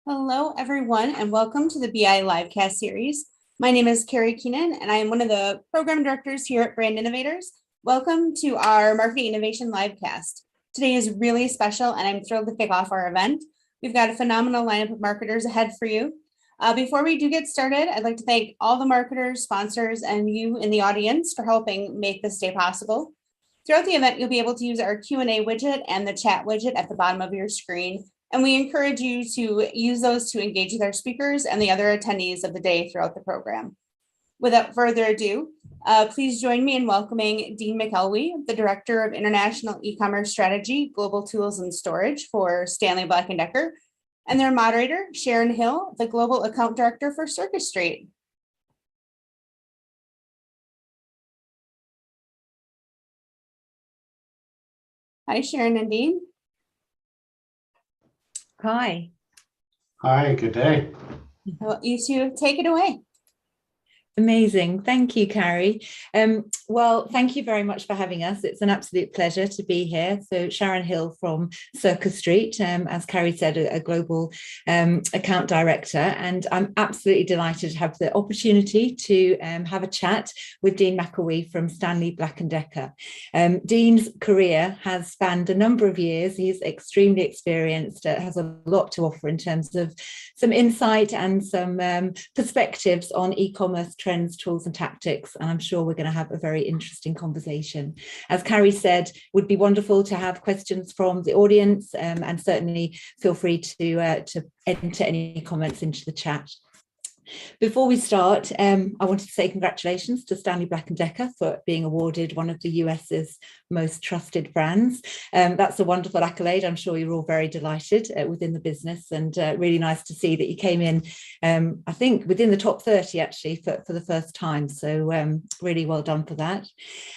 Hello, everyone, and welcome to the BI Livecast series. My name is Carrie Keenan, and I am one of the program directors here at Brand Innovators. Welcome to our Marketing Innovation Livecast. Today is really special, and I'm thrilled to kick off our event. We've got a phenomenal lineup of marketers ahead for you. Before we do get started, I'd like to thank all the marketers, sponsors, and you in the audience for helping make this day possible. Throughout the event, you'll be able to use our Q&A widget and the chat widget at the bottom of your screen. And we encourage you to use those to engage with our speakers and the other attendees of the day throughout the program. Without further ado, please join me in welcoming Dean McElwee, the Director of International E-commerce Strategy, Global Tools and Storage for Stanley Black & Decker, and their moderator, Sharon Hill, the Global Account Director for Circus Street. Hi, Sharon and Dean. Hi. Hi, good day. Well, you two take it away. Amazing. Thank you, Carrie. Well, thank you very much for having us. It's an absolute pleasure to be here. So Sharon Hill from Circus Street, as Carrie said, a global account director. And I'm absolutely delighted to have the opportunity to have a chat with Dean McElwee from Stanley Black & Decker. Dean's career has spanned a number of years. He's extremely experienced, has a lot to offer in terms of some insight and some perspectives on e-commerce trends, tools and tactics, and I'm sure we're going to have a very interesting conversation. As Carrie said, would be wonderful to have questions from the audience, and certainly feel free to enter any comments into the chat. Before we start, I wanted to say congratulations to Stanley Black & Decker for being awarded one of the US's most trusted brands. That's a wonderful accolade. I'm sure you're all very delighted within the business, and really nice to see that you came in, I think, within the top 30 actually for the first time. So really well done for that.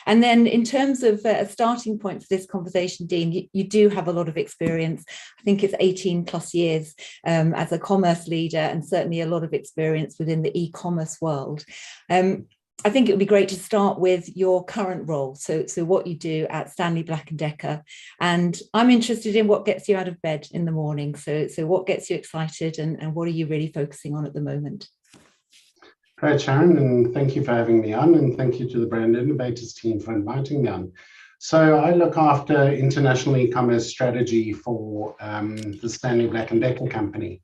And then in terms of a starting point for this conversation, Dean, you do have a lot of experience. I think it's 18 plus years as a commerce leader, and certainly a lot of experience within the e-commerce world. I think it would be great to start with your current role. So what you do at Stanley Black & Decker. And I'm interested in what gets you out of bed in the morning. So what gets you excited, and what are you really focusing on at the moment? Great, Sharon, and thank you for having me on, and thank you to the Brand Innovators team for inviting me on. So I look after international e-commerce strategy for the Stanley Black & Decker company.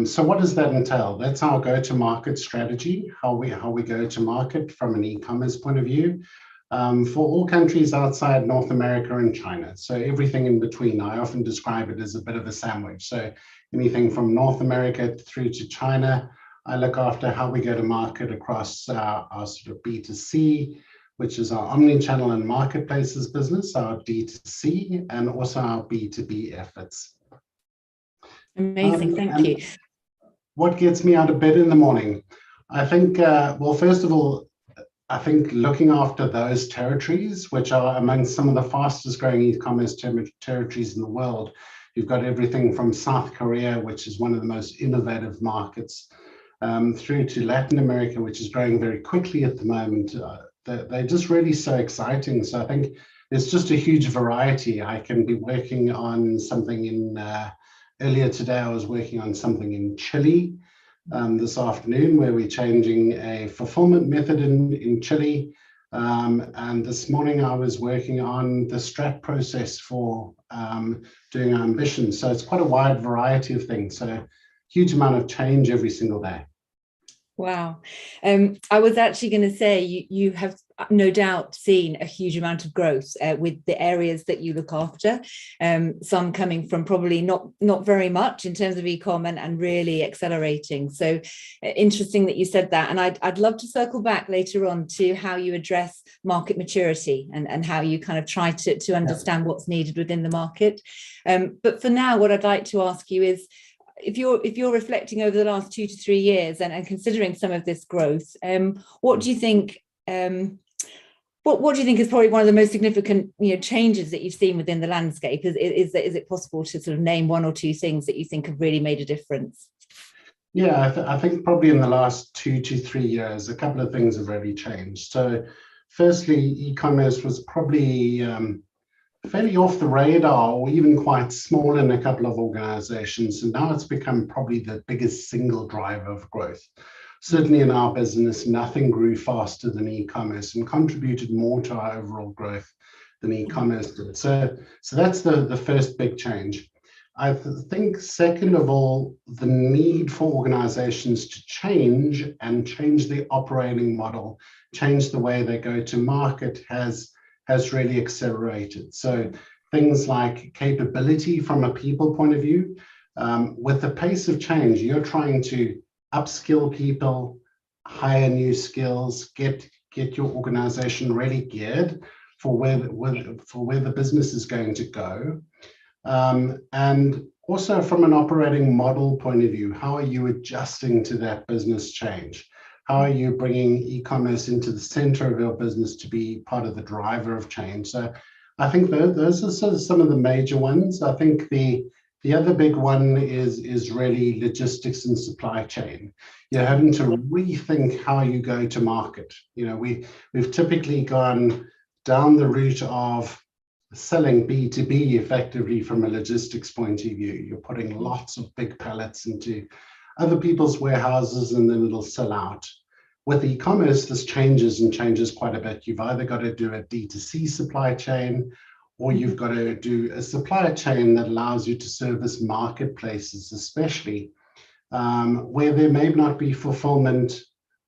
So what does that entail? That's our go-to-market strategy, how we go to market from an e-commerce point of view, for all countries outside North America and China. So everything in between. I often describe it as a bit of a sandwich. So anything from North America through to China, I look after how we go to market across our sort of B2C, which is our omni-channel and marketplaces business, our D2C, and also our B2B efforts. Amazing, thank you. What gets me out of bed in the morning? I think, well, first of all, I think looking after those territories, which are among some of the fastest growing e-commerce territories in the world. You've got everything from South Korea, which is one of the most innovative markets, through to Latin America, which is growing very quickly at the moment. They're just really so exciting. So I think there's just a huge variety. I can be working on something in earlier today, I was working on something in Chile this afternoon, where we're changing a fulfillment method in Chile. And this morning I was working on the strat process for doing our ambition. So it's quite a wide variety of things. So huge amount of change every single day. Wow. I was actually going to say you have no doubt seen a huge amount of growth with the areas that you look after, some coming from probably not very much in terms of e-com and really accelerating. So interesting that you said that. And I'd love to circle back later on to how you address market maturity and how you kind of try to understand what's needed within the market. But for now, what I'd like to ask you is, if you're reflecting over the last 2 to 3 years and considering some of this growth, what do you think? What do you think is probably one of the most significant, changes that you've seen within the landscape? Is it possible to sort of name 1 or 2 things that you think have really made a difference? Yeah, I think probably in the last 2 to 3 years, a couple of things have really changed. So, firstly, e-commerce was probably fairly off the radar or even quite small in a couple of organizations. And now it's become probably the biggest single driver of growth. Certainly in our business, nothing grew faster than e-commerce and contributed more to our overall growth than e-commerce did. So that's the first big change. I think, second of all, the need for organizations to change and change the operating model, change the way they go to market has really accelerated. So things like capability from a people point of view, with the pace of change, you're trying to upskill people, hire new skills, get your organization really geared for where the business is going to go. And also from an operating model point of view, how are you adjusting to that business change? How are you bringing e-commerce into the center of your business to be part of the driver of change? So I think those are sort of some of the major ones. I think the other big one is really logistics and supply chain. You're having to rethink how you go to market. You know, we've typically gone down the route of selling B2B effectively from a logistics point of view. You're putting lots of big pallets into other people's warehouses and then it'll sell out. With e-commerce, this changes quite a bit. You've either got to do a D2C supply chain, or you've got to do a supply chain that allows you to service marketplaces, especially where there may not be fulfillment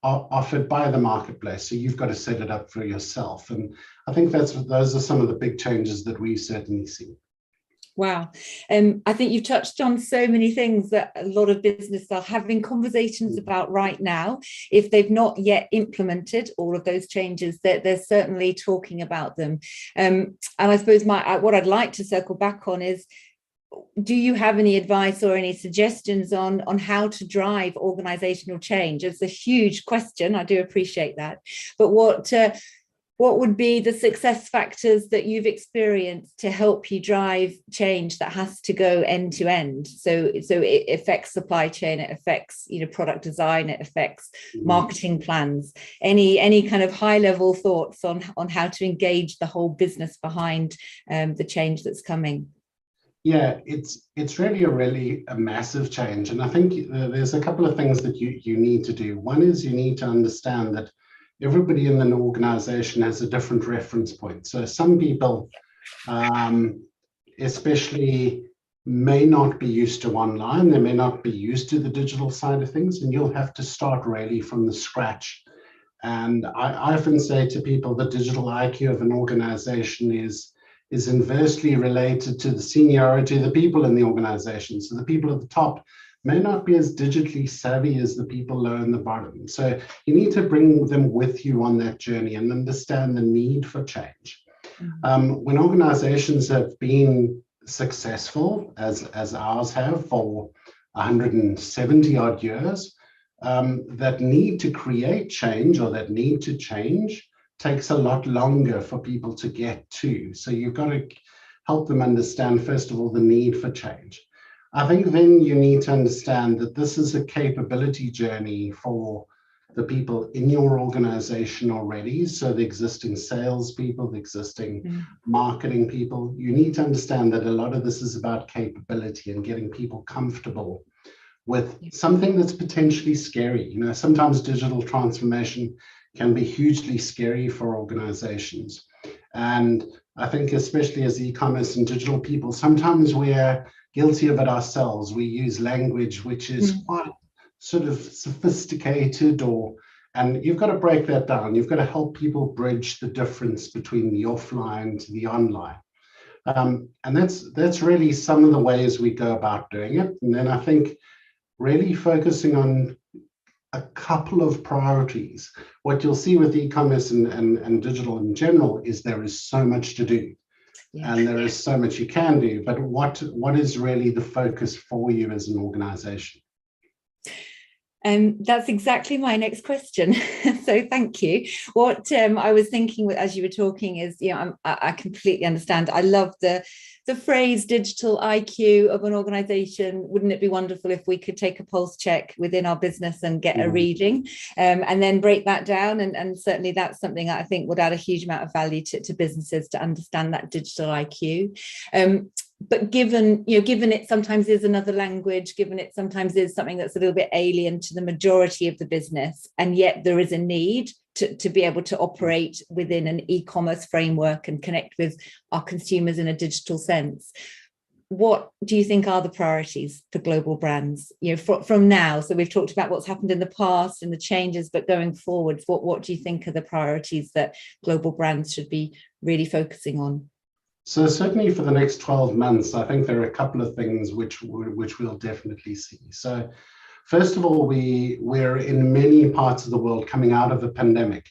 offered by the marketplace. So you've got to set it up for yourself. And I think those are some of the big changes that we certainly see. Wow. I think you've touched on so many things that a lot of businesses are having conversations about right now. If they've not yet implemented all of those changes, they're certainly talking about them. And I suppose what I'd like to circle back on is, do you have any advice or any suggestions on how to drive organizational change? It's a huge question. I do appreciate that. But what would be the success factors that you've experienced to help you drive change that has to go end to end? So it affects supply chain, it affects product design, it affects marketing plans. Any kind of high level thoughts on how to engage the whole business behind the change that's coming? Yeah, it's really a massive change, and I think there's a couple of things that you need to do. One is you need to understand that everybody in an organization has a different reference point. So some people, especially, may not be used to online, they may not be used to the digital side of things, and you'll have to start really from the scratch. And I often say to people, the digital IQ of an organization is inversely related to the seniority of the people in the organization. So the people at the top may not be as digitally savvy as the people low in the bottom. So you need to bring them with you on that journey and understand the need for change. When organizations have been successful, as ours have for 170 odd years, that need to create change or that need to change takes a lot longer for people to get to. So you've got to help them understand, first of all, the need for change. I think then you need to understand that this is a capability journey for the people in your organization already. So the existing salespeople, the existing marketing people, you need to understand that a lot of this is about capability and getting people comfortable with something that's potentially scary. Sometimes digital transformation can be hugely scary for organizations. And I think especially as e-commerce and digital people, sometimes we're guilty of it ourselves. We use language which is quite sort of sophisticated, and you've got to break that down. You've got to help people bridge the difference between the offline to the online. And that's really some of the ways we go about doing it. And then I think really focusing on a couple of priorities. What you'll see with e-commerce and digital in general is there is so much to do. And there is so much you can do, but what is really the focus for you as an organization? That's exactly my next question. So thank you. What I was thinking as you were talking is, I completely understand. I love the phrase digital IQ of an organization. Wouldn't it be wonderful if we could take a pulse check within our business and get a reading, and then break that down? And certainly that's something I think would add a huge amount of value to businesses to understand that digital IQ. But given it sometimes is another language, given it sometimes is something that's a little bit alien to the majority of the business, and yet there is a need to be able to operate within an e-commerce framework and connect with our consumers in a digital sense. What do you think are the priorities for global brands, from now? So we've talked about what's happened in the past and the changes, but going forward, what do you think are the priorities that global brands should be really focusing on? So certainly for the next 12 months, I think there are a couple of things which we'll definitely see. So first of all, we're in many parts of the world coming out of the pandemic.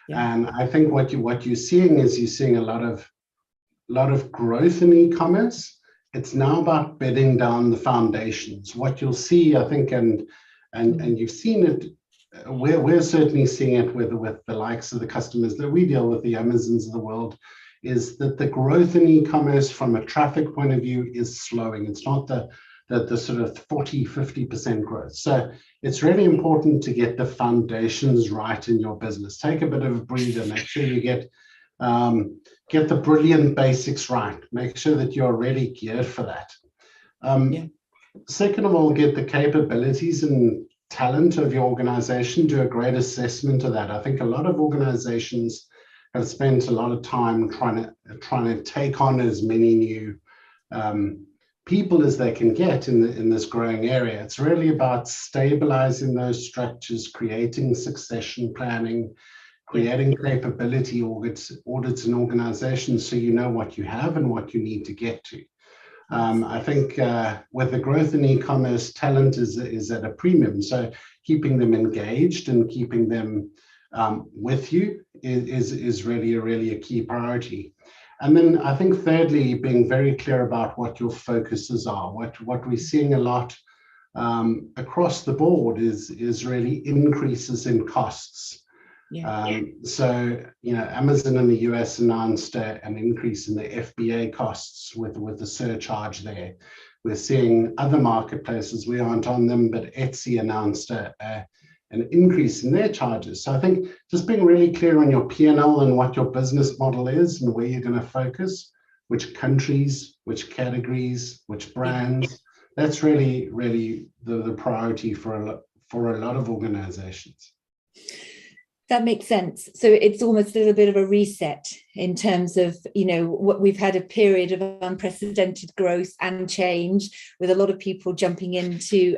Yeah. And I think what you're seeing is a lot of growth in e-commerce. It's now about bedding down the foundations. What you'll see, I think, and you've seen it, we're certainly seeing it with the likes of the customers that we deal with, the Amazons of the world, is that the growth in e-commerce from a traffic point of view is slowing. It's not the sort of 40-50% growth. So it's really important to get the foundations right in your business. Take a bit of a breather, make sure you get the brilliant basics right. Make sure that you're really geared for that. Second of all, get the capabilities and talent of your organization, do a great assessment of that. I think a lot of organizations have spent a lot of time trying to take on as many new people as they can get in this growing area. It's really about stabilizing those structures, creating succession planning, creating capability audits and organizations so you know what you have and what you need to get to. I think with the growth in e-commerce, talent is at a premium. So keeping them engaged and keeping them with you is really a key priority. And then I think thirdly, being very clear about what your focuses are. What we're seeing a lot across the board is really increases in costs. So Amazon in the US announced an increase in the FBA costs with the surcharge there. We're seeing other marketplaces, we aren't on them, but Etsy announced an increase in their charges. So I think just being really clear on your P&L and what your business model is and where you're going to focus, which countries, which categories, which brands, that's really the priority for a lot of organizations. That makes sense. So it's almost a little bit of a reset in terms of, what we've had a period of unprecedented growth and change with a lot of people jumping into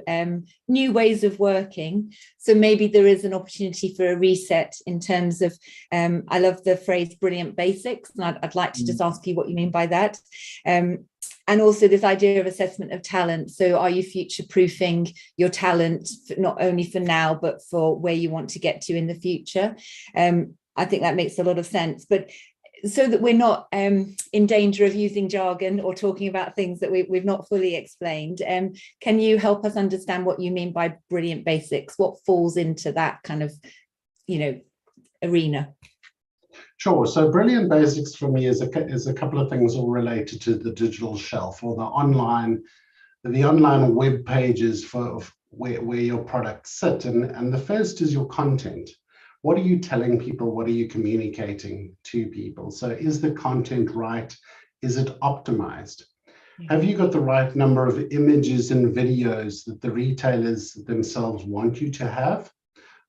new ways of working. So maybe there is an opportunity for a reset in terms of, I love the phrase brilliant basics, and I'd like to just ask you what you mean by that. And also this idea of assessment of talent. So are you future-proofing your talent, not only for now, but for where you want to get to in the future? I think that makes a lot of sense. But so that we're not in danger of using jargon or talking about things that we've not fully explained, can you help us understand what you mean by brilliant basics? What falls into that kind of, arena? Sure. So brilliant basics for me is a couple of things all related to the digital shelf or the online web pages for where your products sit. And the first is your content. What are you telling people? What are you communicating to people? So is the content right? Is it optimized? Have you got the right number of images and videos that the retailers themselves want you to have?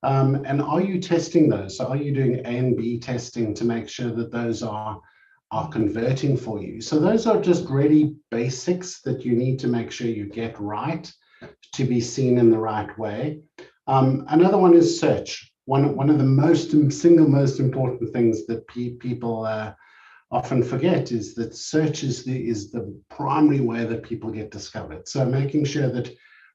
And are you testing those? So are you doing A and B testing to make sure that those are converting for you? So those are just really basics that you need to make sure you get right to be seen in the right way. Another one is search. One of the single most important things that people often forget is that search is the primary way that people get discovered. So making sure that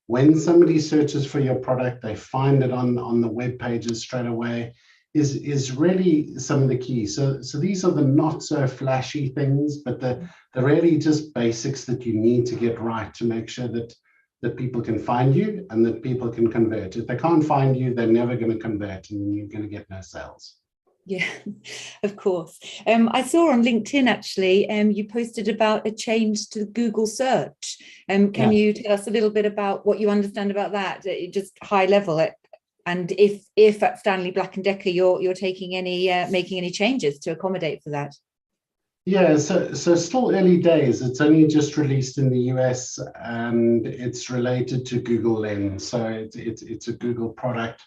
when somebody searches for your product, they find it on the web pages straight away is really some of the key. So these are the not so flashy things, but the really just basics that you need to get right to make sure that that people can find you and that people can convert. If they can't find you, they're never going to convert, and then you're going to get no sales. Yeah, of course. I saw on LinkedIn, actually, you posted about a change to Google search. Can you tell us a little bit about what you understand about that, just high level? And if at Stanley Black & Decker, you're taking any, making any changes to accommodate for that? Yeah, so still early days. It's only just released in the US, and it's related to Google Lens. So it's a Google product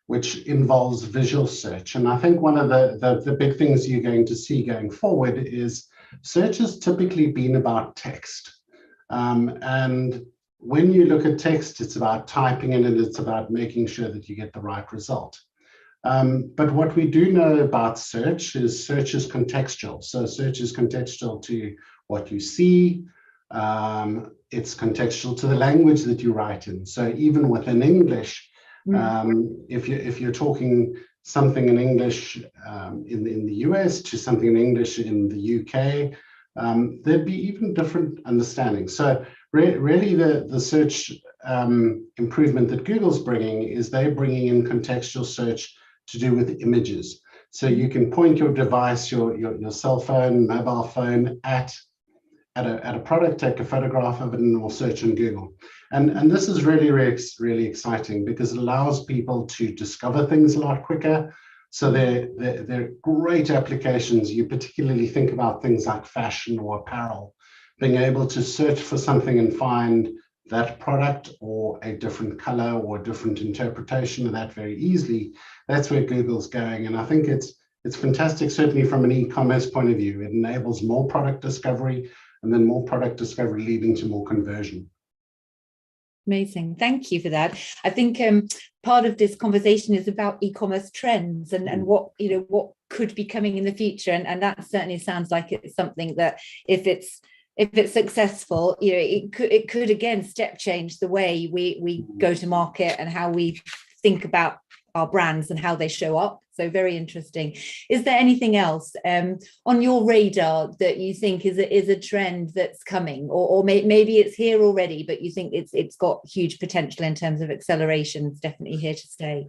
which involves visual search. And I think one of the big things you're going to see going forward is search has typically been about text. And when you look at text, it's about typing in, and it's about making sure that you get the right result. But what we do know about search is contextual. So search is contextual to what you see. It's contextual to the language that you write in. So even within English, if you're talking something in English in the US to something in English in the UK, there'd be even different understandings. So really the search improvement that Google's bringing is they're bringing in contextual search to do with images. So you can point your device, your cell phone, mobile phone at a product, take a photograph of it, and we'll search on Google. And this is really exciting because it allows people to discover things a lot quicker. So they're great applications. You particularly think about things like fashion or apparel, being able to search for something and find that product or a different color or a different interpretation of that very easily. That's where Google's going. And I think it's fantastic, certainly from an e-commerce point of view. It enables more product discovery, and then more product discovery leading to more conversion. Amazing. Thank you for that. I think part of this conversation is about e-commerce trends and what could be coming in the future. And that certainly sounds like it's something that if it's successful, it could again step change the way we go to market and how we think about our brands and how they show up. So very interesting. Is there anything else on your radar that you think is a trend that's coming, or maybe it's here already, but you think it's got huge potential in terms of acceleration? It's definitely here to stay.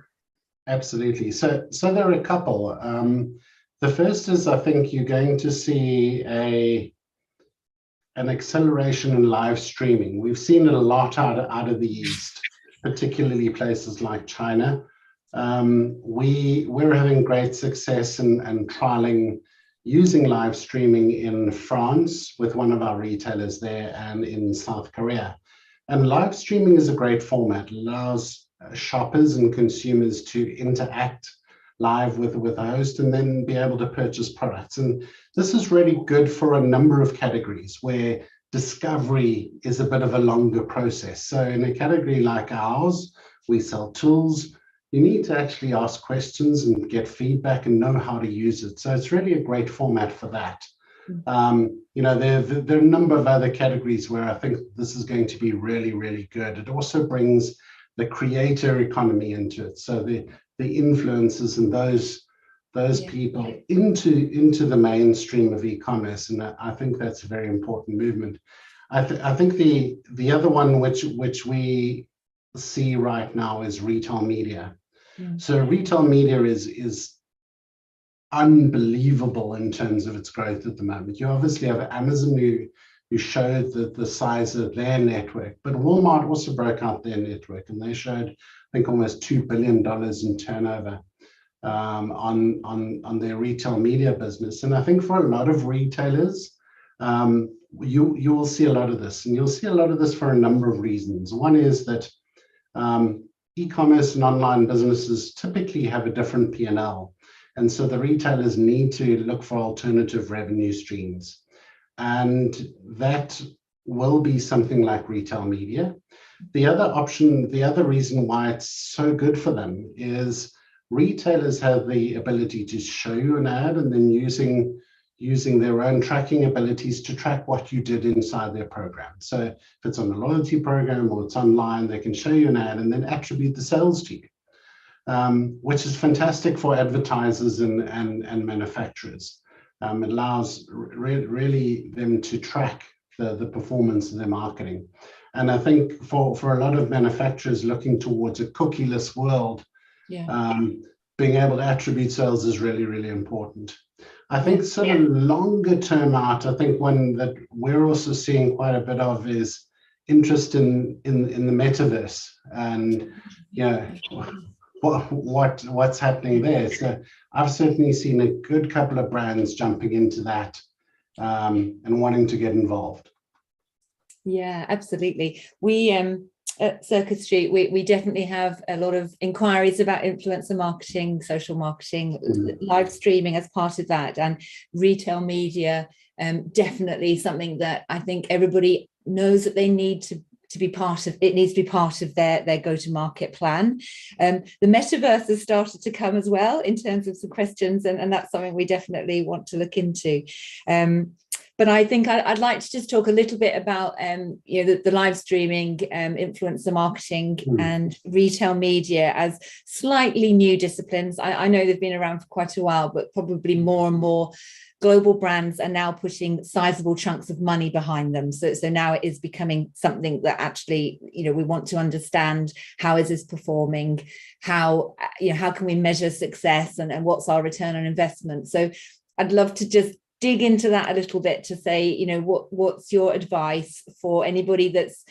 Absolutely. So there are a couple. The first is, I think you're going to see an acceleration in live streaming. We've seen it a lot out of the East, particularly places like China. We're having great success and trialing using live streaming in France with one of our retailers there, and in South Korea. And live streaming is a great format. It allows shoppers and consumers to interact live with a host and then be able to purchase products. And this is really good for a number of categories where discovery is a bit of a longer process. So in a category like ours, we sell tools. You need to actually ask questions and get feedback and know how to use it. So it's really a great format for that. There are a number of other categories where I think this is going to be really good. It also brings the creator economy into it. So the influencers and those people into the mainstream of e-commerce. And I think that's a very important movement. I think the other one which we see right now is retail media. So retail media is unbelievable in terms of its growth at the moment. You obviously have Amazon who showed the size of their network, but Walmart also broke out their network, and they showed, I think, almost $2 billion in turnover on their retail media business. And I think for a lot of retailers, you will see a lot of this, and you'll see a lot of this for a number of reasons. One is that e-commerce and online businesses typically have a different P&L. And so the retailers need to look for alternative revenue streams. And that will be something like retail media. The other option, the other reason why it's so good for them is retailers have the ability to show you an ad and then using their own tracking abilities to track what you did inside their program. So if it's on a loyalty program or it's online, they can show you an ad and then attribute the sales to you, which is fantastic for advertisers and manufacturers. It allows really them to track the performance of their marketing. And I think for a lot of manufacturers looking towards a cookieless world, being able to attribute sales is really, really important. I think sort of longer term out, I think one that we're also seeing quite a bit of is interest in the metaverse, and what's happening there. So I've certainly seen a good couple of brands jumping into that and wanting to get involved. Yeah, absolutely. We at Circus Street, we definitely have a lot of inquiries about influencer marketing, social marketing, live streaming as part of that, and retail media. Definitely something that I think everybody knows that they need to be part of. It needs to be part of their go-to-market plan. The metaverse has started to come as well in terms of some questions, and that's something we definitely want to look into. But I think I'd like to just talk a little bit about the live streaming, influencer marketing and retail media as slightly new disciplines. I know they've been around for quite a while, but probably more and more global brands are now putting sizable chunks of money behind them. So now it is becoming something that actually, we want to understand, how is this performing? How can we measure success, and what's our return on investment? So I'd love to just dig into that a little bit to say, what's your advice for anybody that's,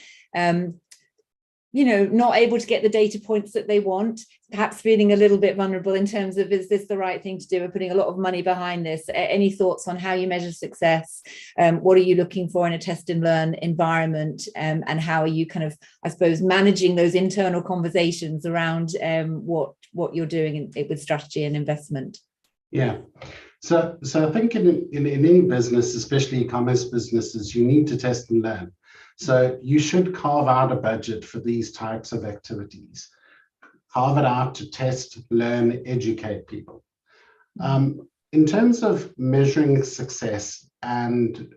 not able to get the data points that they want, perhaps feeling a little bit vulnerable in terms of, is this the right thing to do? We're putting a lot of money behind this. Any thoughts on how you measure success? What are you looking for in a test and learn environment? And how are you kind of, I suppose, managing those internal conversations around what you're doing with strategy and investment? Yeah. So I think in any business, especially e-commerce businesses, you need to test and learn. So you should carve out a budget for these types of activities. Carve it out to test, learn, educate people. In terms of measuring success and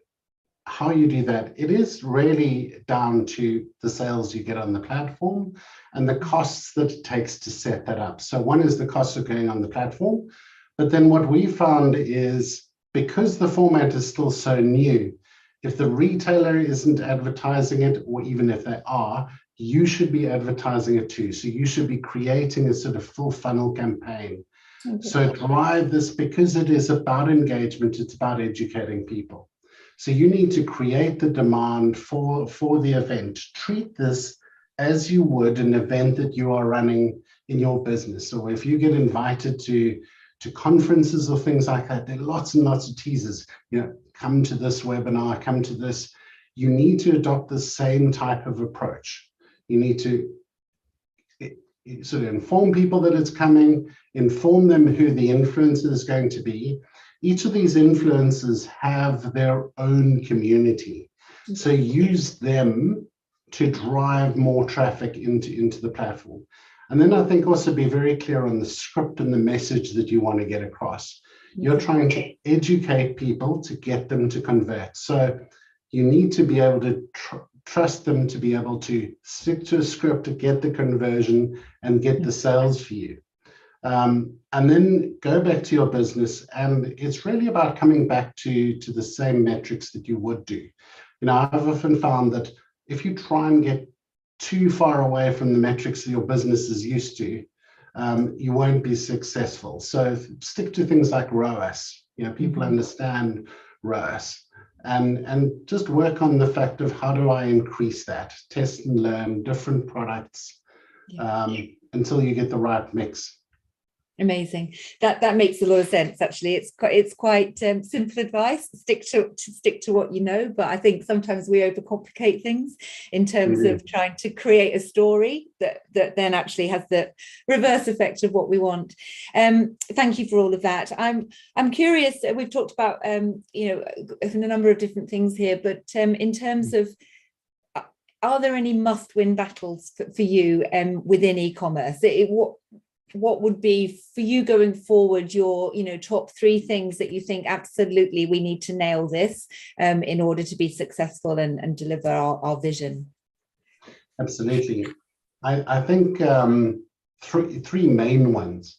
how you do that, it is really down to the sales you get on the platform and the costs that it takes to set that up. So one is the cost of going on the platform. But then what we found is, because the format is still so new, if the retailer isn't advertising it, or even if they are, you should be advertising it too. So you should be creating a sort of full funnel campaign. Okay. So drive this, because it is about engagement, it's about educating people. So you need to create the demand for the event. Treat this as you would an event that you are running in your business. So if you get invited to conferences or things like that, there are lots and lots of teasers, come to this webinar, come to this. You need to adopt the same type of approach. You need to sort of inform people that it's coming, inform them who the influencer is going to be. Each of these influencers have their own community. So use them to drive more traffic into the platform. And then I think also be very clear on the script and the message that you want to get across. You're trying to educate people to get them to convert. So you need to be able to trust them to be able to stick to a script to get the conversion and get the sales for you. And then go back to your business. And it's really about coming back to the same metrics that you would do. I've often found that if you try and get too far away from the metrics that your business is used to, you won't be successful. So stick to things like ROAS. People understand ROAS, and just work on the fact of, how do I increase that? Test and learn different products until you get the right mix. Amazing. That makes a lot of sense. Actually, it's quite simple advice. Stick to what you know. But I think sometimes we overcomplicate things in terms of trying to create a story that then actually has the reverse effect of what we want. Thank you for all of that. I'm curious. We've talked about a number of different things here, but in terms of, are there any must-win battles for you within e-commerce? What would be, for you going forward, your top 3 things that you think absolutely we need to nail this in order to be successful and deliver our vision? Absolutely. I think 3 main ones.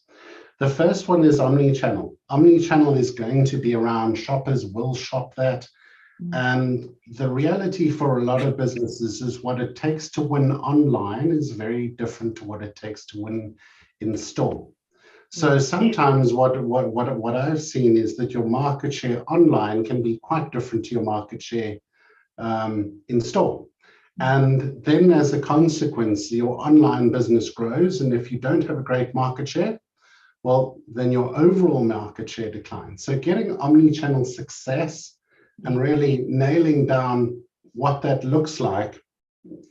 The first one is omni-channel. Omni-channel is going to be around. Shoppers will shop that. And the reality for a lot of businesses is what it takes to win online is very different to what it takes to win in store. So sometimes what I've seen is that your market share online can be quite different to your market share in store. And then as a consequence, your online business grows. And if you don't have a great market share, well, then your overall market share declines. So getting omni-channel success and really nailing down what that looks like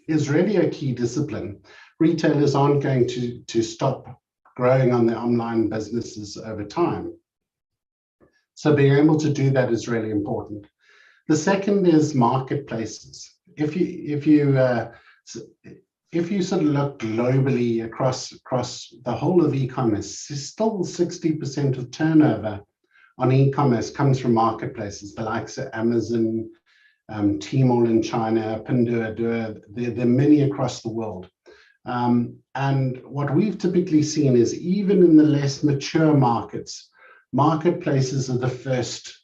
is really a key discipline. Retailers aren't going to stop growing on their online businesses over time. So being able to do that is really important. The second is marketplaces. If you sort of look globally across the whole of e-commerce, still 60% of turnover on e-commerce comes from marketplaces, the likes of Amazon, Tmall in China, Pinduoduo. There are many across the world. And what we've typically seen is even in the less mature markets, marketplaces are the first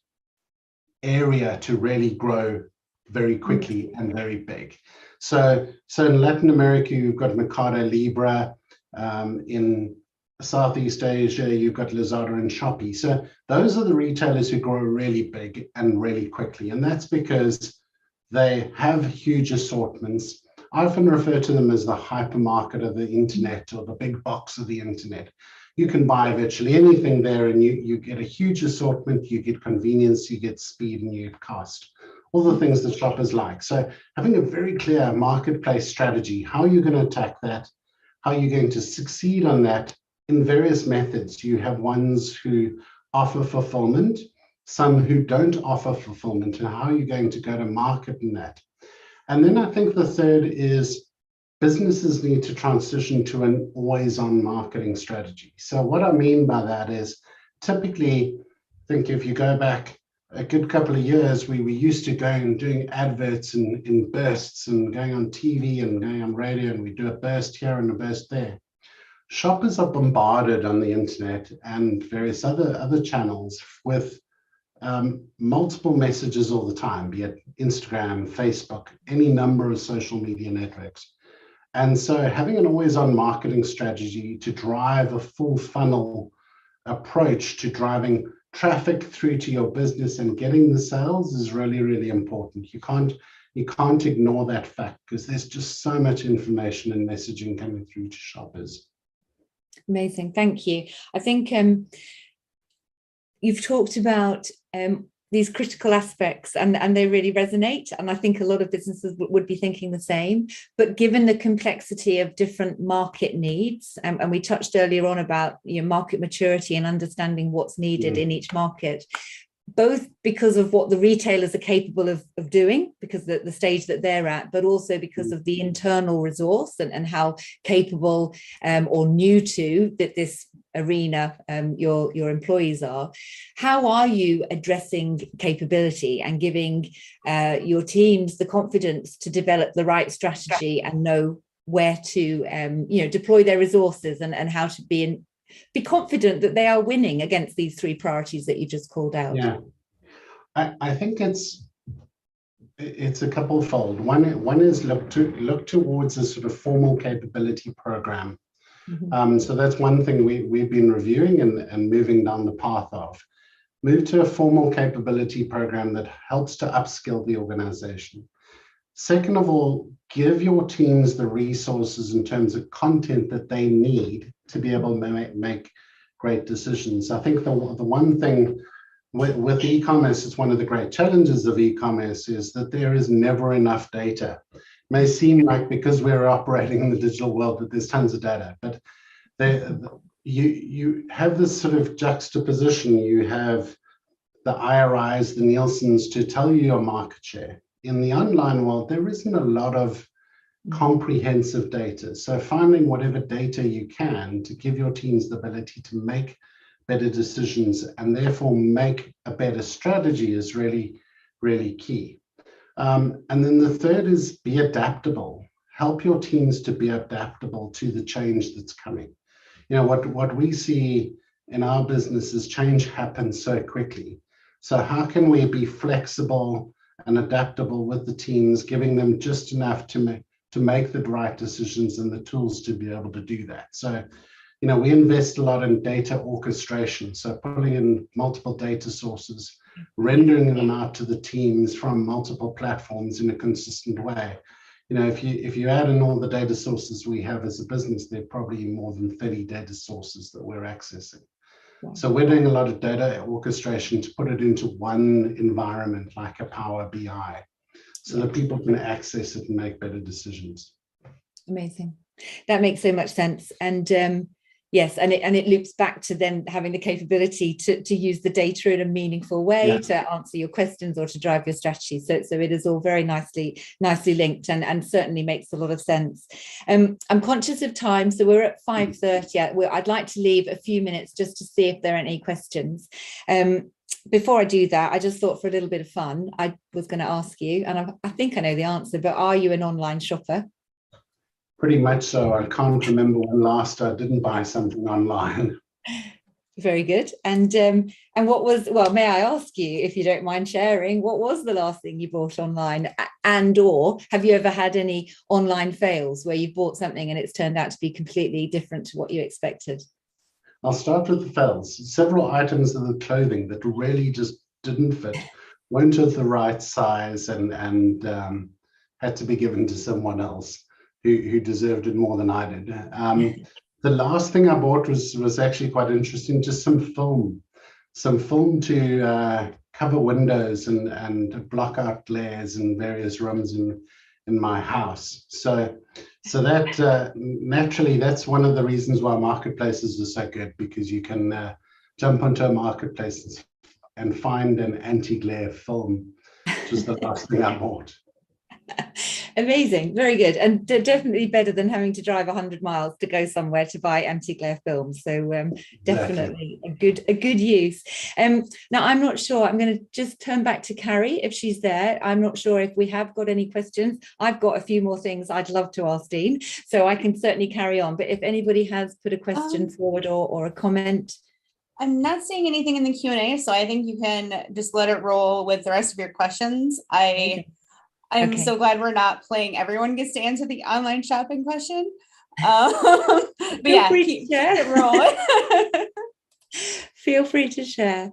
area to really grow very quickly and very big. So in Latin America, you've got Mercado Libre. In Southeast Asia, you've got Lazada and Shopee. So those are the retailers who grow really big and really quickly. And that's because they have huge assortments. I often refer to them as the hypermarket of the internet or the big box of the internet. You can buy virtually anything there and you get a huge assortment, you get convenience, you get speed, and you get cost. All the things that shoppers like. So having a very clear marketplace strategy, how you're going to attack that, how you're going to succeed on that in various methods. You have ones who offer fulfillment, some who don't offer fulfillment, and how you're going to go to market in that. And then I think the third is businesses need to transition to an always-on marketing strategy. So what I mean by that is typically, I think if you go back a good couple of years, we were used to going and doing adverts in bursts and going on TV and going on radio, and we do a burst here and a burst there. Shoppers are bombarded on the internet and various other channels with multiple messages all the time, be it Instagram, Facebook, any number of social media networks. And so having an always-on marketing strategy to drive a full funnel approach to driving traffic through to your business and getting the sales is really, really important. You can't ignore that fact because there's just so much information and messaging coming through to shoppers. Amazing, thank you. I think you've talked about these critical aspects and they really resonate. And I think a lot of businesses would be thinking the same, but given the complexity of different market needs, and we touched earlier on about market maturity and understanding what's needed in each market, both because of what the retailers are capable of doing, because the stage that they're at, but also because of the internal resource and how capable or new to that this arena your employees are. How are you addressing capability and giving your teams the confidence to develop the right strategy and know where to deploy their resources and how to be confident that they are winning against these three priorities that you just called out? Yeah, I think it's a couple-fold. One is look towards a sort of formal capability program. So that's one thing we've been reviewing and moving down the path of. Move to a formal capability program that helps to upskill the organization. Second of all, give your teams the resources in terms of content that they need to be able to make great decisions. I think the one thing with e-commerce, it's one of the great challenges of e-commerce is that there is never enough data. It may seem like because we're operating in the digital world that there's tons of data, but you have this sort of juxtaposition. You have the IRIs, the Nielsen's to tell you your market share. In the online world, there isn't a lot of comprehensive data. So finding whatever data you can to give your teams the ability to make better decisions and therefore make a better strategy is really, really key. And then the third is be adaptable. Help your teams to be adaptable to the change that's coming. What we see in our business is change happens so quickly. So how can we be flexible and adaptable with the teams, giving them just enough to make the right decisions and the tools to be able to do that. So, we invest a lot in data orchestration. So pulling in multiple data sources, rendering them out to the teams from multiple platforms in a consistent way. If you add in all the data sources we have as a business, there are probably more than 30 data sources that we're accessing. Wow. So we're doing a lot of data orchestration to put it into one environment like a Power BI, so that people can access it and make better decisions. Amazing. That makes so much sense. And yes, and it loops back to then having the capability to use the data in a meaningful way, to answer your questions or to drive your strategy. So it is all very nicely linked, and certainly makes a lot of sense. I'm conscious of time, so we're at 5:30. I'd like to leave a few minutes just to see if there are any questions. Before I do that, I just thought for a little bit of fun, I was going to ask you, and I think I know the answer, but are you an online shopper? Pretty much so. I can't remember when last I didn't buy something online. Very good. And what was, well, may I ask you, if you don't mind sharing, what was the last thing you bought online? And or have you ever had any online fails where you've bought something and it's turned out to be completely different to what you expected? I'll start with the fails. Several items of the clothing that really just didn't fit, weren't of the right size, and had to be given to someone else who deserved it more than I did. The last thing I bought was actually quite interesting, just some film to cover windows and block out glares in various rooms in my house. So that naturally, that's one of the reasons why marketplaces are so good, because you can jump onto a marketplace and find an anti-glare film, which was the last thing I bought. Amazing, very good, and definitely better than having to drive 100 miles to go somewhere to buy anti-glare films. So definitely a good use. Now I'm not sure, I'm going to just turn back to Carrie if she's there. I'm not sure if we have got any questions. I've got a few more things I'd love to ask Dean, so I can certainly carry on, but if anybody has put a question forward or a comment. I'm not seeing anything in the Q&A, so I think you can just let it roll with the rest of your questions. I'm so glad we're not playing everyone gets to answer the online shopping question. But yeah, keep it rolling. Feel free to share.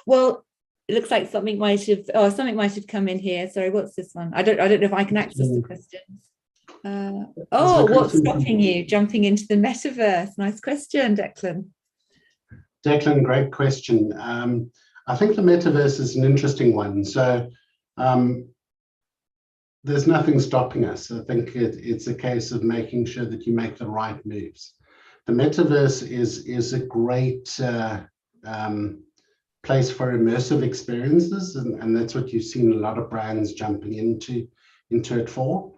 Well, it looks like something might have come in here. Sorry, what's this one? I don't know if I can access the questions. What's stopping you jumping into the metaverse? Nice question, Declan. Declan, great question. I think the metaverse is an interesting one. So there's nothing stopping us. I think it's a case of making sure that you make the right moves. The metaverse is a great place for immersive experiences, and that's what you've seen a lot of brands jumping into it for.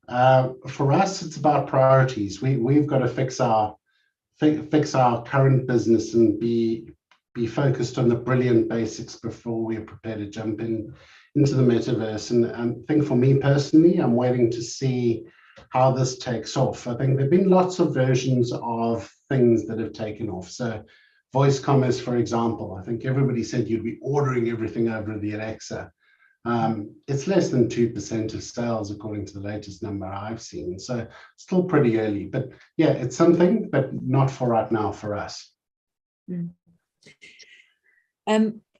For us, it's about priorities. We've got to fix our current business and be focused on the brilliant basics before we're prepared to jump into the metaverse. And I think for me personally, I'm waiting to see how this takes off. I think there have been lots of versions of things that have taken off. So voice commerce, for example, I think everybody said you'd be ordering everything over the Alexa. It's less than 2% of sales, according to the latest number I've seen. So still pretty early, but yeah, it's something, but not for right now for us.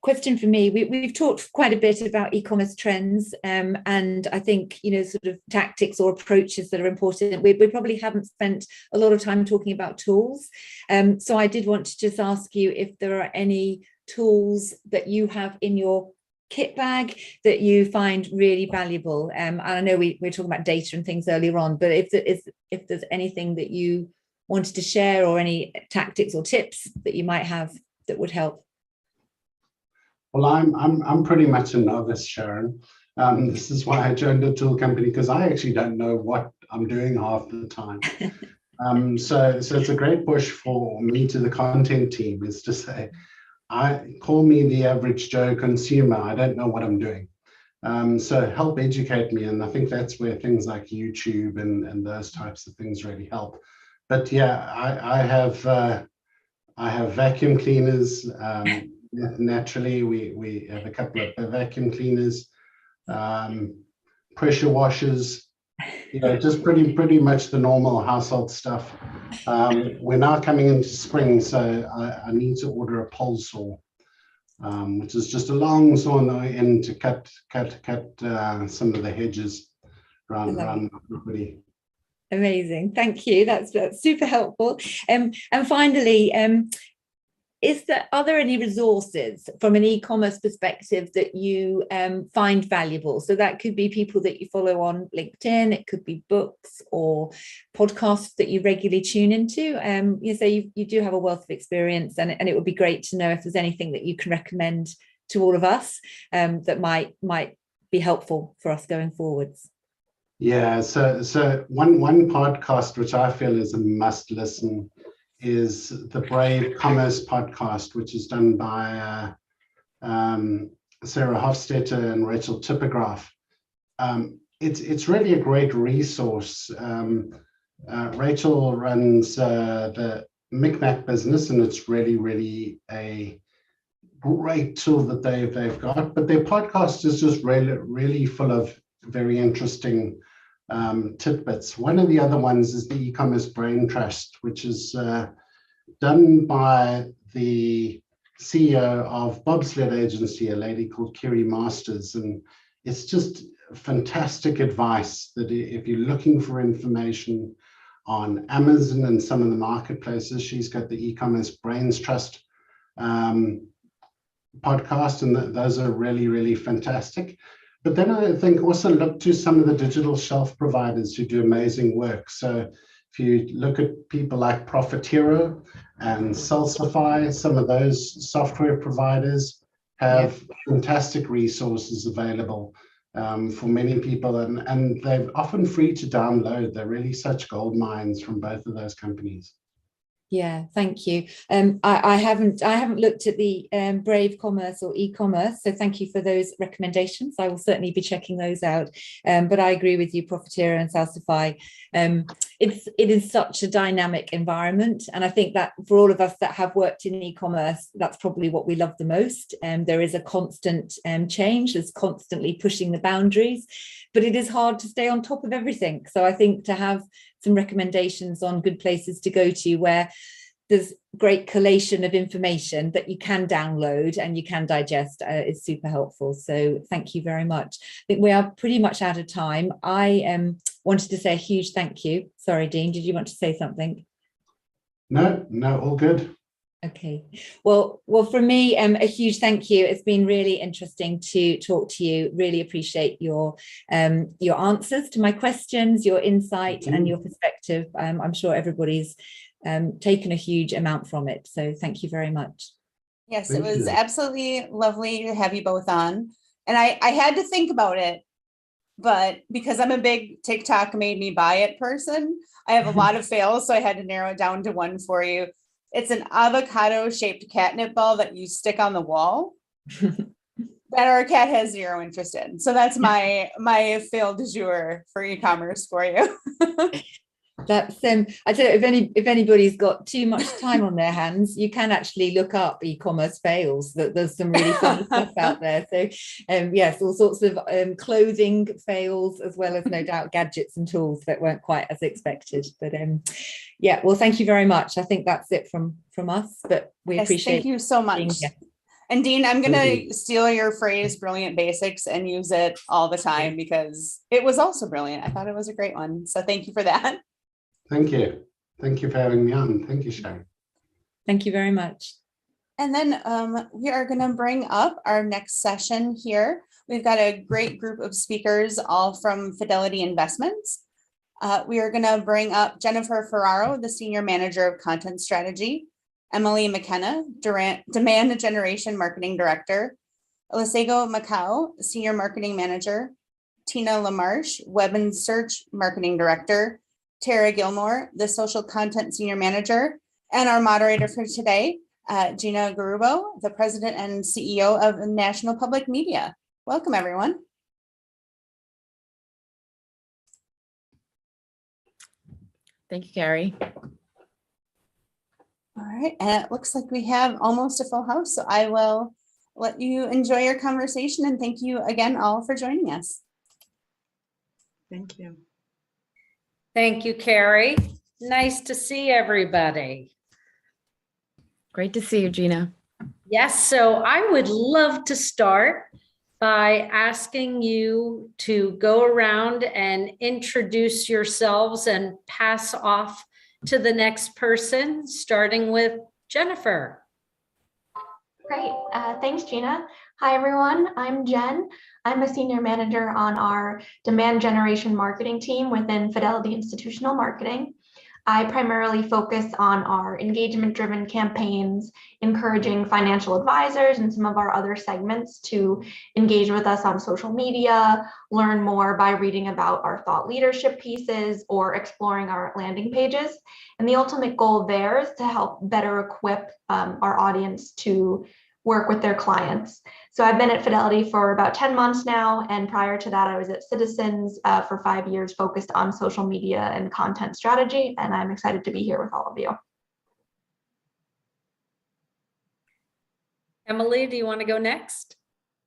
Question for me, we've talked quite a bit about e-commerce trends, and I think, sort of tactics or approaches that are important. We probably haven't spent a lot of time talking about tools. So I did want to just ask you if there are any tools that you have in your kit bag that you find really valuable. And I know we were talking about data and things earlier on, but if there's anything that you wanted to share, or any tactics or tips that you might have that would help. Well, I'm pretty much a novice, Sharon. This is why I joined a tool company, because I actually don't know what I'm doing half the time. So it's a great push for me to the content team, is to say, call me the average Joe consumer. I don't know what I'm doing. So help educate me. And I think that's where things like YouTube and those types of things really help. But yeah, I have vacuum cleaners. Naturally, we have a couple of vacuum cleaners. pressure washers, just pretty much the normal household stuff. We're now coming into spring, so I need to order a pole saw, which is just a long saw on the end to cut some of the hedges around the property. Amazing, thank you. That's super helpful. And finally, are there any resources from an e-commerce perspective that you find valuable? So that could be people that you follow on LinkedIn, it could be books or podcasts that you regularly tune into. You say you do have a wealth of experience, and it would be great to know if there's anything that you can recommend to all of us that might be helpful for us going forwards. Yeah, so one podcast which I feel is a must listen is the Brave Commerce podcast, which is done by Sarah Hofstetter and Rachel Tippergraf. It's really a great resource. Rachel runs the Mckenna business, and it's really a great tool that they've got. But their podcast is just really full of very interesting tidbits. One of the other ones is the e-commerce brain trust, which is done by the CEO of Bobsled Agency, a lady called Kerry Masters, and it's just fantastic advice that if you're looking for information on Amazon and some of the marketplaces, she's got the e-commerce brains trust podcast, and those are really fantastic. But then I think also look to some of the digital shelf providers who do amazing work. So if you look at people like Profitero and Salsify, some of those software providers have fantastic resources available for many people, and they're often free to download. They're really such gold mines from both of those companies. Yeah, thank you. I haven't looked at the Brave Commerce or e-commerce, so thank you for those recommendations. I will certainly be checking those out. But I agree with you, Profitero and Salsify. It is such a dynamic environment, and I think that for all of us that have worked in e-commerce, that's probably what we love the most. There is a constant change, there's constantly pushing the boundaries, but it is hard to stay on top of everything. So I think to have some recommendations on good places to go to where there's great collation of information that you can download and you can digest is super helpful. So thank you very much. I think we are pretty much out of time. I wanted to say a huge thank you. Sorry, Dean, did you want to say something? No, all good. Okay, well, from me, a huge thank you. It's been really interesting to talk to you. Really appreciate your answers to my questions, your insight and your perspective. I'm sure everybody's taken a huge amount from it. So thank you very much. Yes, it was absolutely lovely to have you both on. And I had to think about it, but because I'm a big TikTok made me buy it person, I have a lot of fails. So I had to narrow it down to one for you. It's an avocado shaped catnip ball that you stick on the wall that our cat has zero interest in. So that's my fail du jour for e-commerce for you. That's I don't know if anybody's got too much time on their hands, you can actually look up e-commerce fails. That there's some really fun stuff out there. So yes, all sorts of clothing fails, as well as no doubt gadgets and tools that weren't quite as expected. But yeah, well, thank you very much. I think that's it from us, but we appreciate. Thank you so much. And Dean, I'm going to steal your phrase, brilliant basics, and use it all the time because it was also brilliant. I thought it was a great one. So thank you for that. Thank you. Thank you for having me on. Thank you, Sharon. Thank you very much. And then we are going to bring up our next session here. We've got a great group of speakers, all from Fidelity Investments. We are going to bring up Jennifer Ferraro, the Senior Manager of Content Strategy, Emily Mckenna, Demand Generation Marketing Director, Elisego Macau, Senior Marketing Manager, Tina LaMarche, Web and Search Marketing Director, Tara Gilmore, the Social Content Senior Manager, and our moderator for today, Gina Garubo, the President and CEO of National Public Media. Welcome, everyone. Thank you, Carrie. All right, and it looks like we have almost a full house, so I will let you enjoy your conversation, and thank you again all for joining us. Thank you. Thank you, Carrie. Nice to see everybody. Great to see you, Gina. Yes, so I would love to start by asking you to go around and introduce yourselves and pass off to the next person, starting with Jennifer. Great. Thanks, Gina. Hi, everyone. I'm Jen. I'm a senior manager on our demand generation marketing team within Fidelity Institutional Marketing. I primarily focus on our engagement-driven campaigns, encouraging financial advisors and some of our other segments to engage with us on social media, learn more by reading about our thought leadership pieces or exploring our landing pages. And the ultimate goal there is to help better equip our audience to work with their clients. So I've been at Fidelity for about 10 months now, and prior to that I was at Citizens for 5 years, focused on social media and content strategy, and I'm excited to be here with all of you. Emily, do you want to go next?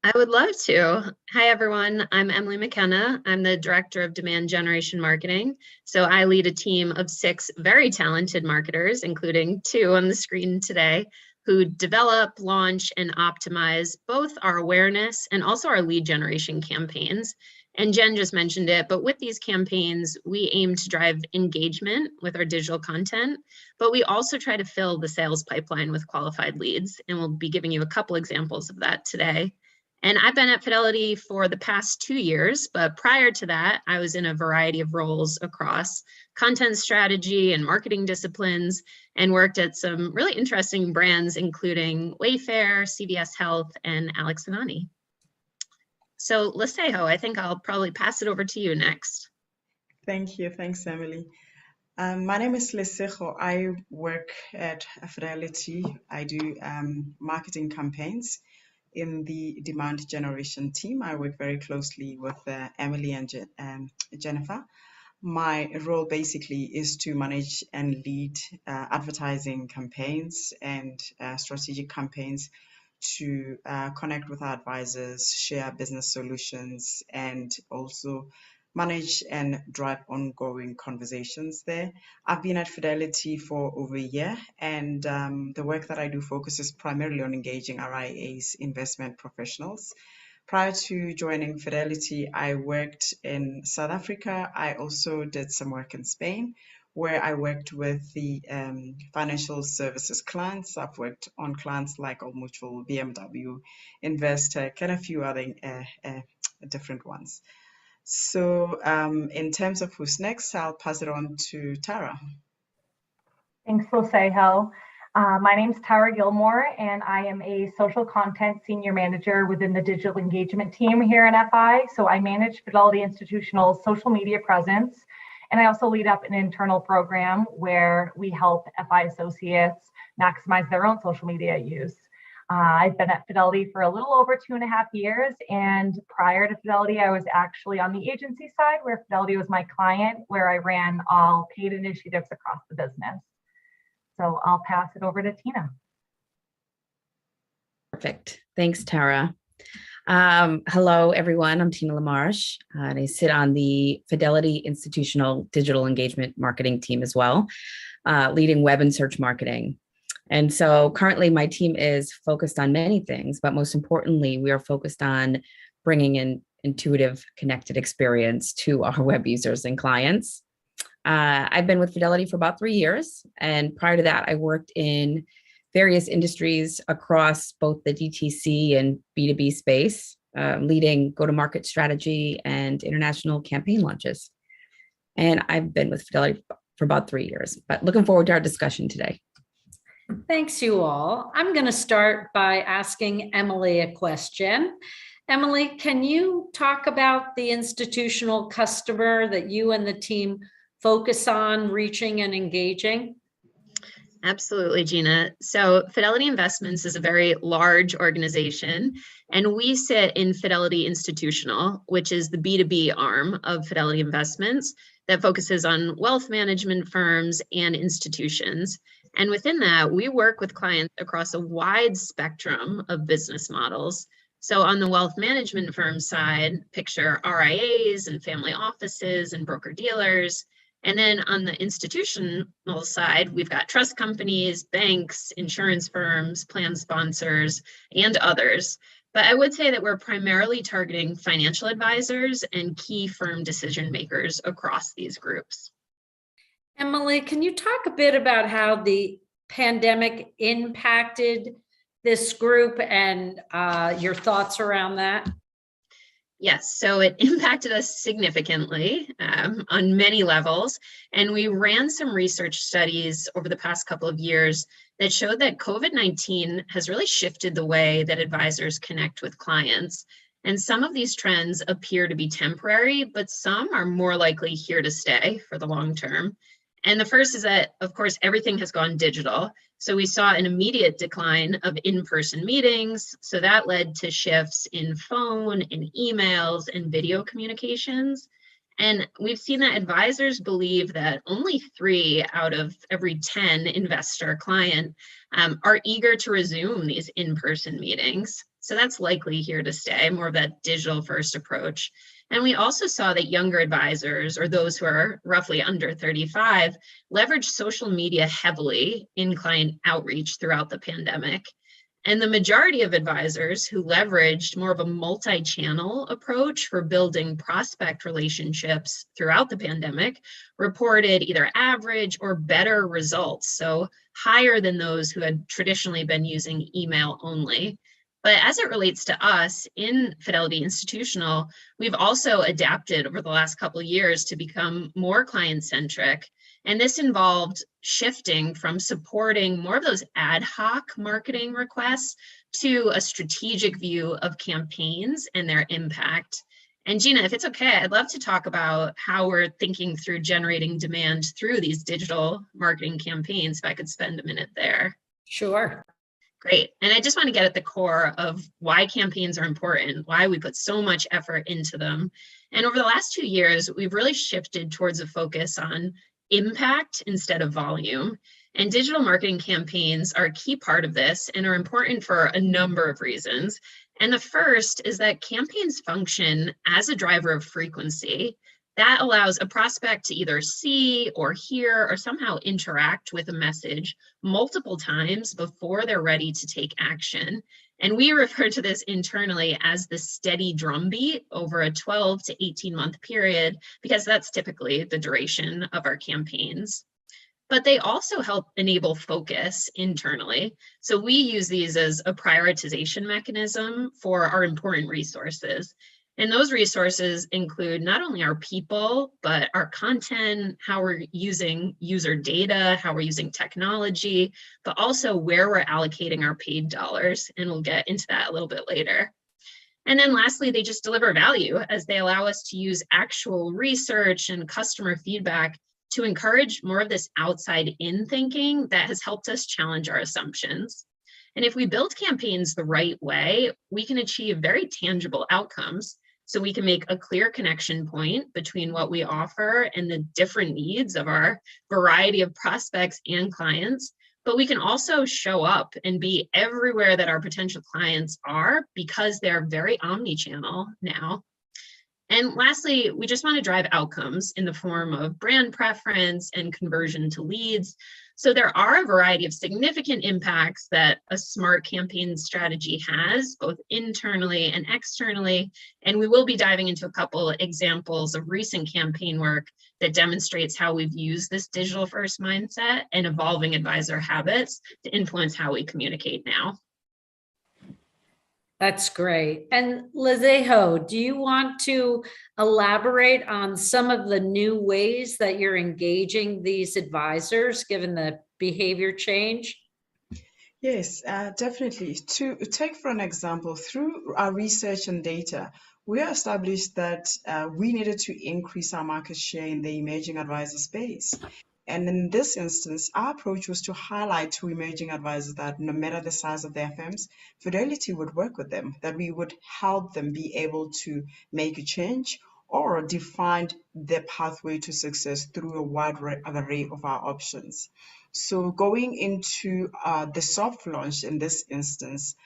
I would love to. Hi, everyone. I'm Emily Mckenna. I'm the Director of Demand Generation Marketing. So I lead a team of 6 very talented marketers, including 2 on the screen today, who develop, launch, and optimize both our awareness and also our lead generation campaigns. And Jen just mentioned it, but with these campaigns, we aim to drive engagement with our digital content, but we also try to fill the sales pipeline with qualified leads. And we'll be giving you a couple examples of that today. And I've been at Fidelity for the past 2 years, but prior to that, I was in a variety of roles across content strategy and marketing disciplines, and worked at some really interesting brands, including Wayfair, CVS Health, and Alex and Ani. So Lisejo, I think I'll probably pass it over to you next. Thank you. Thanks, Emily. My name is Lisejo. I work at Fidelity. I do marketing campaigns in the demand generation team. I work very closely with Emily and Jennifer. My role basically is to manage and lead advertising campaigns and strategic campaigns to connect with our advisors, share business solutions, and also manage and drive ongoing conversations there. I've been at Fidelity for over a year, and the work that I do focuses primarily on engaging RIAs, investment professionals. Prior to joining Fidelity, I worked in South Africa. I also did some work in Spain, where I worked with the financial services clients. I've worked on clients like Old Mutual, BMW, Investec, and a few other different ones. So in terms of who's next, I'll pass it on to Tara. Thanks, Lisejo. My name is Tara Gilmore, and I am a social content senior manager within the digital engagement team here in FI. So I manage Fidelity Institutional's social media presence, and I also lead up an internal program where we help FI associates maximize their own social media use. I've been at Fidelity for a little over 2.5 years, and prior to Fidelity, I was actually on the agency side where Fidelity was my client, where I ran all paid initiatives across the business. So I'll pass it over to Tina. Perfect. Thanks, Tara. Hello, everyone. I'm Tina LaMarche, and I sit on the Fidelity Institutional Digital Engagement Marketing team as well, leading web and search marketing. And so currently my team is focused on many things, but most importantly, we are focused on bringing an intuitive, connected experience to our web users and clients. I've been with Fidelity for about 3 years. And prior to that, I worked in various industries across both the DTC and B2B space, leading go-to-market strategy and international campaign launches. And I've been with Fidelity for about 3 years, but looking forward to our discussion today. Thanks, you all. I'm going to start by asking Emily a question. Emily, can you talk about the institutional customer that you and the team focus on reaching and engaging? Absolutely, Gina. So Fidelity Investments is a very large organization, and we sit in Fidelity Institutional, which is the B2B arm of Fidelity Investments that focuses on wealth management firms and institutions. And within that, we work with clients across a wide spectrum of business models. So on the wealth management firm side, picture RIAs and family offices and broker dealers. And then on the institutional side, we've got trust companies, banks, insurance firms, plan sponsors, and others. But I would say that we're primarily targeting financial advisors and key firm decision makers across these groups. Emily, can you talk a bit about how the pandemic impacted this group and your thoughts around that? Yes, so it impacted us significantly on many levels. And we ran some research studies over the past couple of years that showed that COVID-19 has really shifted the way that advisors connect with clients. And some of these trends appear to be temporary, but some are more likely here to stay for the long term. And the first is that, of course, everything has gone digital. So we saw an immediate decline of in-person meetings. So that led to shifts in phone and emails and video communications. And we've seen that advisors believe that only 3 out of every 10 investor client are eager to resume these in-person meetings. So that's likely here to stay, more of that digital first approach. And we also saw that younger advisors, or those who are roughly under 35, leveraged social media heavily in client outreach throughout the pandemic. And the majority of advisors who leveraged more of a multi-channel approach for building prospect relationships throughout the pandemic reported either average or better results, so higher than those who had traditionally been using email only. But as it relates to us in Fidelity Institutional, we've also adapted over the last couple of years to become more client-centric. And this involved shifting from supporting more of those ad hoc marketing requests to a strategic view of campaigns and their impact. And Gina, if it's okay, I'd love to talk about how we're thinking through generating demand through these digital marketing campaigns, if I could spend a minute there. Sure. Great. And I just want to get at the core of why campaigns are important, why we put so much effort into them. And over the last 2 years, we've really shifted towards a focus on impact instead of volume. And digital marketing campaigns are a key part of this and are important for a number of reasons. And the first is that campaigns function as a driver of frequency. That allows a prospect to either see or hear or somehow interact with a message multiple times before they're ready to take action. And we refer to this internally as the steady drumbeat over a 12 to 18-month period, because that's typically the duration of our campaigns. But they also help enable focus internally. So we use these as a prioritization mechanism for our important resources. And those resources include not only our people, but our content, how we're using user data, how we're using technology, but also where we're allocating our paid dollars. And we'll get into that a little bit later. And then lastly, they just deliver value as they allow us to use actual research and customer feedback to encourage more of this outside-in thinking that has helped us challenge our assumptions. And if we build campaigns the right way, we can achieve very tangible outcomes. So we can make a clear connection point between what we offer and the different needs of our variety of prospects and clients. But we can also show up and be everywhere that our potential clients are because they're very omni-channel now. And lastly, we just want to drive outcomes in the form of brand preference and conversion to leads. So there are a variety of significant impacts that a smart campaign strategy has, both internally and externally. And we will be diving into a couple examples of recent campaign work that demonstrates how we've used this digital first mindset and evolving advisor habits to influence how we communicate now. That's great. And Lizejo, do you want to elaborate on some of the new ways that you're engaging these advisors given the behavior change? Yes, definitely. To take for an example, through our research and data, we established that we needed to increase our market share in the emerging advisor space. And in this instance, our approach was to highlight to emerging advisors that no matter the size of their firms, Fidelity would work with them, that we would help them be able to make a change or defined their pathway to success through a wide array of our options. So going into the soft launch in this instance,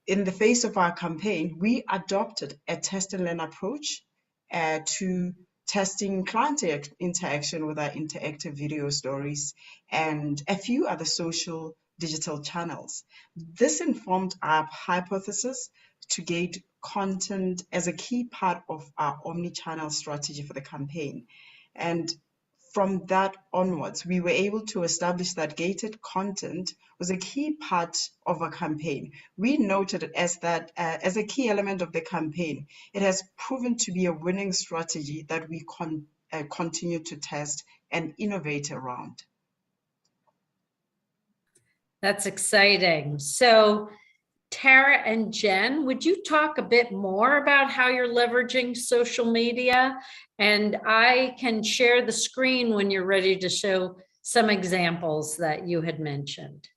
in the face of our campaign, we adopted a test and learn approach to testing client interaction with our interactive video stories and a few other social digital channels. This informed our hypothesis to gate content as a key part of our omni-channel strategy for the campaign. And from that onwards, we were able to establish that gated content was a key part of a campaign. We noted it as as a key element of the campaign. It has proven to be a winning strategy that we continue to test and innovate around. That's exciting. So Tara and Jen, would you talk a bit more about how you're leveraging social media? And I can share the screen when you're ready to show some examples that you had mentioned.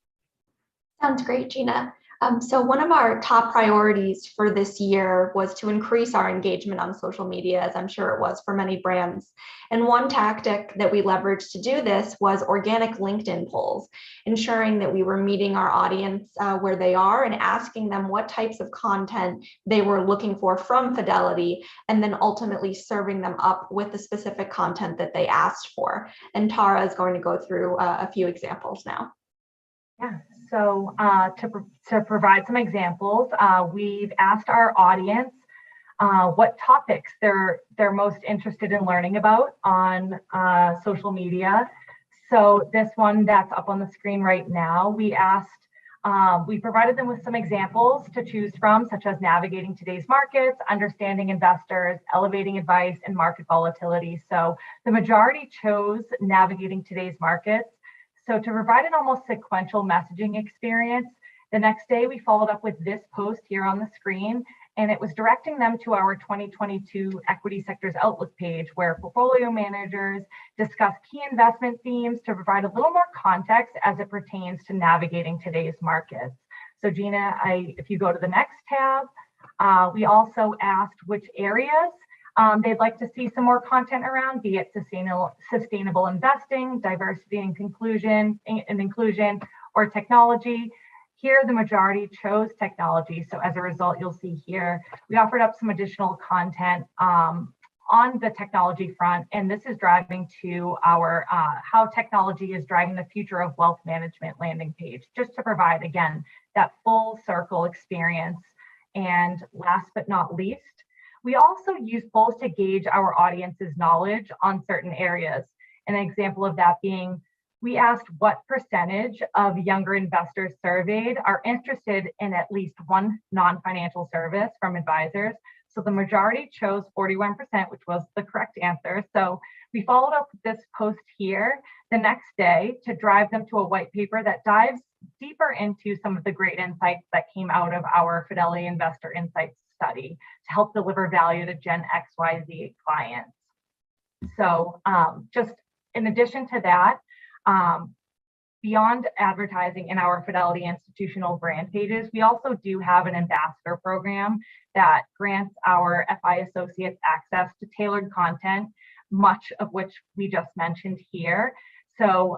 Sounds great, Gina. So one of our top priorities for this year was to increase our engagement on social media, as I'm sure it was for many brands. And one tactic that we leveraged to do this was organic LinkedIn polls, ensuring that we were meeting our audience where they are and asking them what types of content they were looking for from Fidelity, and then ultimately serving them up with the specific content that they asked for. And Tara is going to go through a few examples now. Yeah, so to provide some examples, we've asked our audience what topics they're most interested in learning about on social media. So this one that's up on the screen right now, we provided them with some examples to choose from, such as navigating today's markets, understanding investors, elevating advice, and market volatility. So the majority chose navigating today's markets. So to provide an almost sequential messaging experience, the next day we followed up with this post here on the screen, and it was directing them to our 2022 Equity Sectors Outlook page, where portfolio managers discuss key investment themes to provide a little more context as it pertains to navigating today's markets. So Gina, if you go to the next tab, we also asked which areas they'd like to see some more content around, be it sustainable investing, diversity and inclusion, or technology. Here, the majority chose technology. So as a result, you'll see here, we offered up some additional content on the technology front. And this is driving to our how technology is driving the future of wealth management landing page, just to provide, again, that full circle experience. And last but not least, we also use polls to gauge our audience's knowledge on certain areas. An example of that being, we asked what percentage of younger investors surveyed are interested in at least one non-financial service from advisors. So the majority chose 41%, which was the correct answer. So we followed up with this post here the next day to drive them to a white paper that dives deeper into some of the great insights that came out of our Fidelity Investor Insights study to help deliver value to Gen XYZ clients. So just in addition to that, beyond advertising in our Fidelity institutional brand pages, we also do have an ambassador program that grants our FI associates access to tailored content, much of which we just mentioned here. So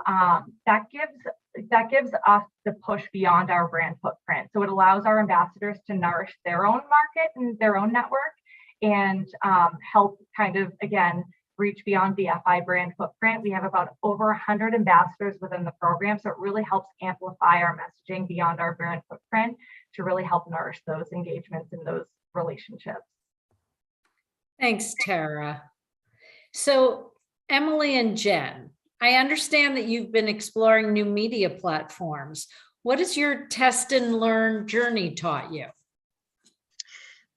that gives us the push beyond our brand footprint. So it allows our ambassadors to nourish their own market and their own network and help kind of, again, reach beyond the FI brand footprint. We have about over 100 ambassadors within the program. So it really helps amplify our messaging beyond our brand footprint to really help nourish those engagements and those relationships. Thanks, Tara. So Emily and Jen, I understand that you've been exploring new media platforms. What has your test and learn journey taught you?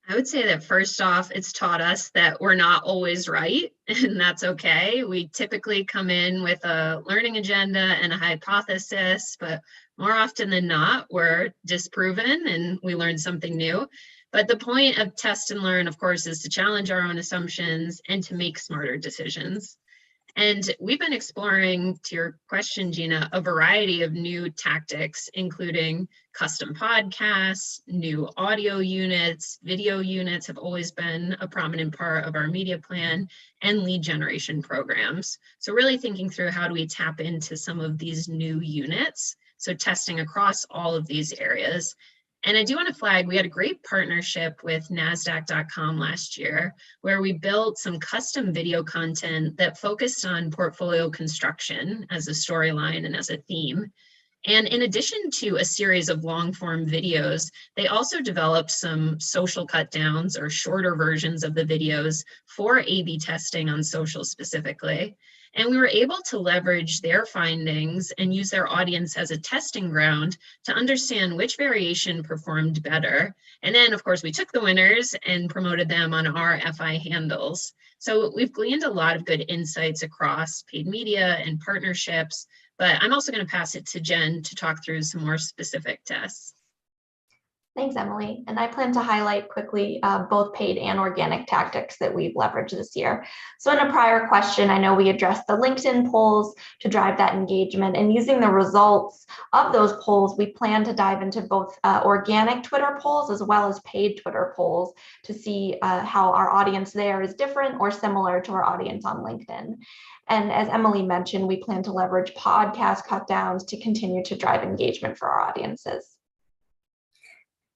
I would say that first off, it's taught us that we're not always right, and that's okay. We typically come in with a learning agenda and a hypothesis, but more often than not, we're disproven and we learn something new. But the point of test and learn, of course, is to challenge our own assumptions and to make smarter decisions. And we've been exploring, to your question, Gina, a variety of new tactics, including custom podcasts, new audio units, video units have always been a prominent part of our media plan, and lead generation programs. So really thinking through how do we tap into some of these new units. So testing across all of these areas. And I do want to flag, we had a great partnership with NASDAQ.com last year, where we built some custom video content that focused on portfolio construction as a storyline and as a theme. And in addition to a series of long form videos, they also developed some social cut downs or shorter versions of the videos for A/B testing on social specifically. And we were able to leverage their findings and use their audience as a testing ground to understand which variation performed better. And then, of course, we took the winners and promoted them on our FI handles. So we've gleaned a lot of good insights across paid media and partnerships, but I'm also going to pass it to Jen to talk through some more specific tests. Thanks, Emily. And I plan to highlight quickly both paid and organic tactics that we've leveraged this year. So in a prior question, I know we addressed the LinkedIn polls to drive that engagement, and using the results of those polls, we plan to dive into both organic Twitter polls as well as paid Twitter polls to see how our audience there is different or similar to our audience on LinkedIn. And as Emily mentioned, we plan to leverage podcast cut downs to continue to drive engagement for our audiences.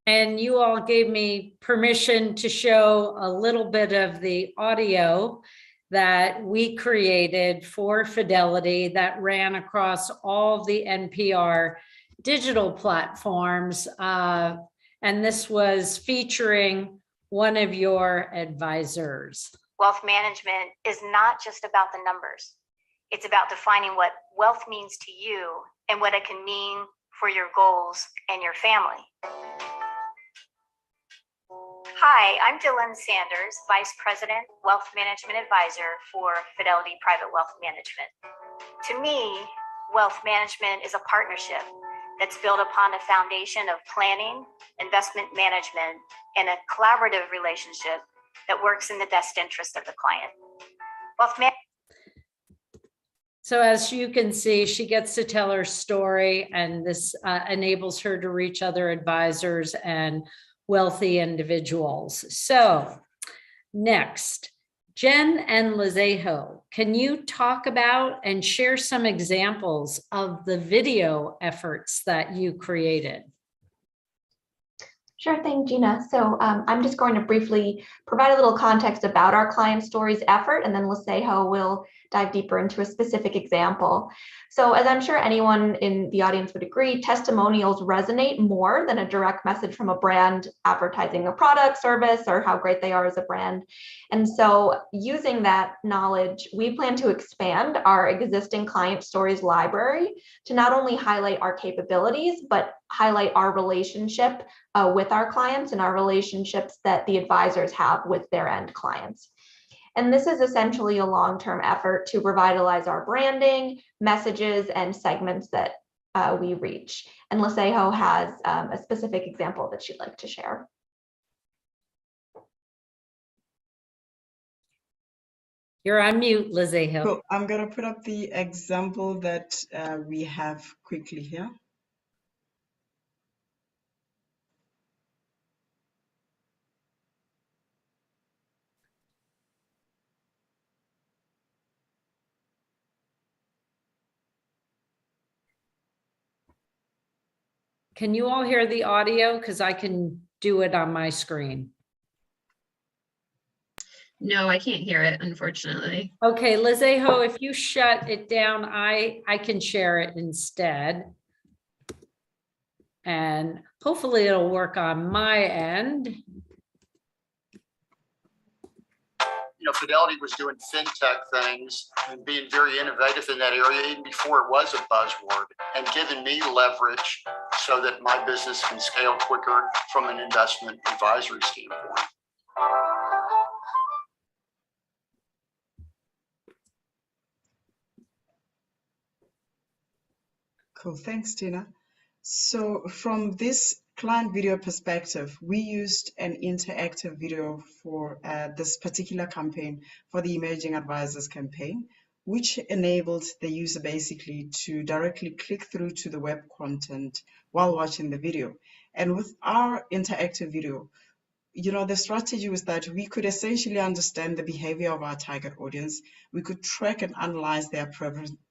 And you all gave me permission to show a little bit of the audio that we created for Fidelity that ran across all the NPR digital platforms. And this was featuring one of your advisors. Wealth management is not just about the numbers. It's about defining what wealth means to you and what it can mean for your goals and your family. Hi, I'm Dylan Sanders, Vice President, Wealth Management Advisor for Fidelity Private Wealth Management. To me, wealth management is a partnership that's built upon a foundation of planning, investment management, and a collaborative relationship that works in the best interest of the client. So as you can see, she gets to tell her story, and this enables her to reach other advisors and wealthy individuals. So next, Jen and Lizejo, can you talk about and share some examples of the video efforts that you created? Sure thing, Gina. So I'm just going to briefly provide a little context about our client stories effort, and then Lizejo will dive deeper into a specific example. So as I'm sure anyone in the audience would agree, testimonials resonate more than a direct message from a brand advertising a product, service, or how great they are as a brand. And so using that knowledge, we plan to expand our existing client stories library to not only highlight our capabilities, but highlight our relationship with our clients and our relationships that the advisors have with their end clients. And this is essentially a long-term effort to revitalize our branding, messages, and segments that we reach. And Lizejo has a specific example that she'd like to share. You're on mute, Lizejo. So I'm going to put up the example that we have quickly here. Can you all hear the audio? Because I can do it on my screen. No, I can't hear it, unfortunately. Okay, Lizejo, if you shut it down, I can share it instead. And hopefully it'll work on my end. You know, Fidelity was doing fintech things and being very innovative in that area even before it was a buzzword, and giving me leverage so that my business can scale quicker from an investment advisory standpoint. Cool, thanks, Tina. So from this client video perspective, we used an interactive video for this particular campaign, for the Emerging Advisors campaign, which enables the user basically to directly click through to the web content while watching the video. And with our interactive video, the strategy was that we could essentially understand the behavior of our target audience. We could track and analyze their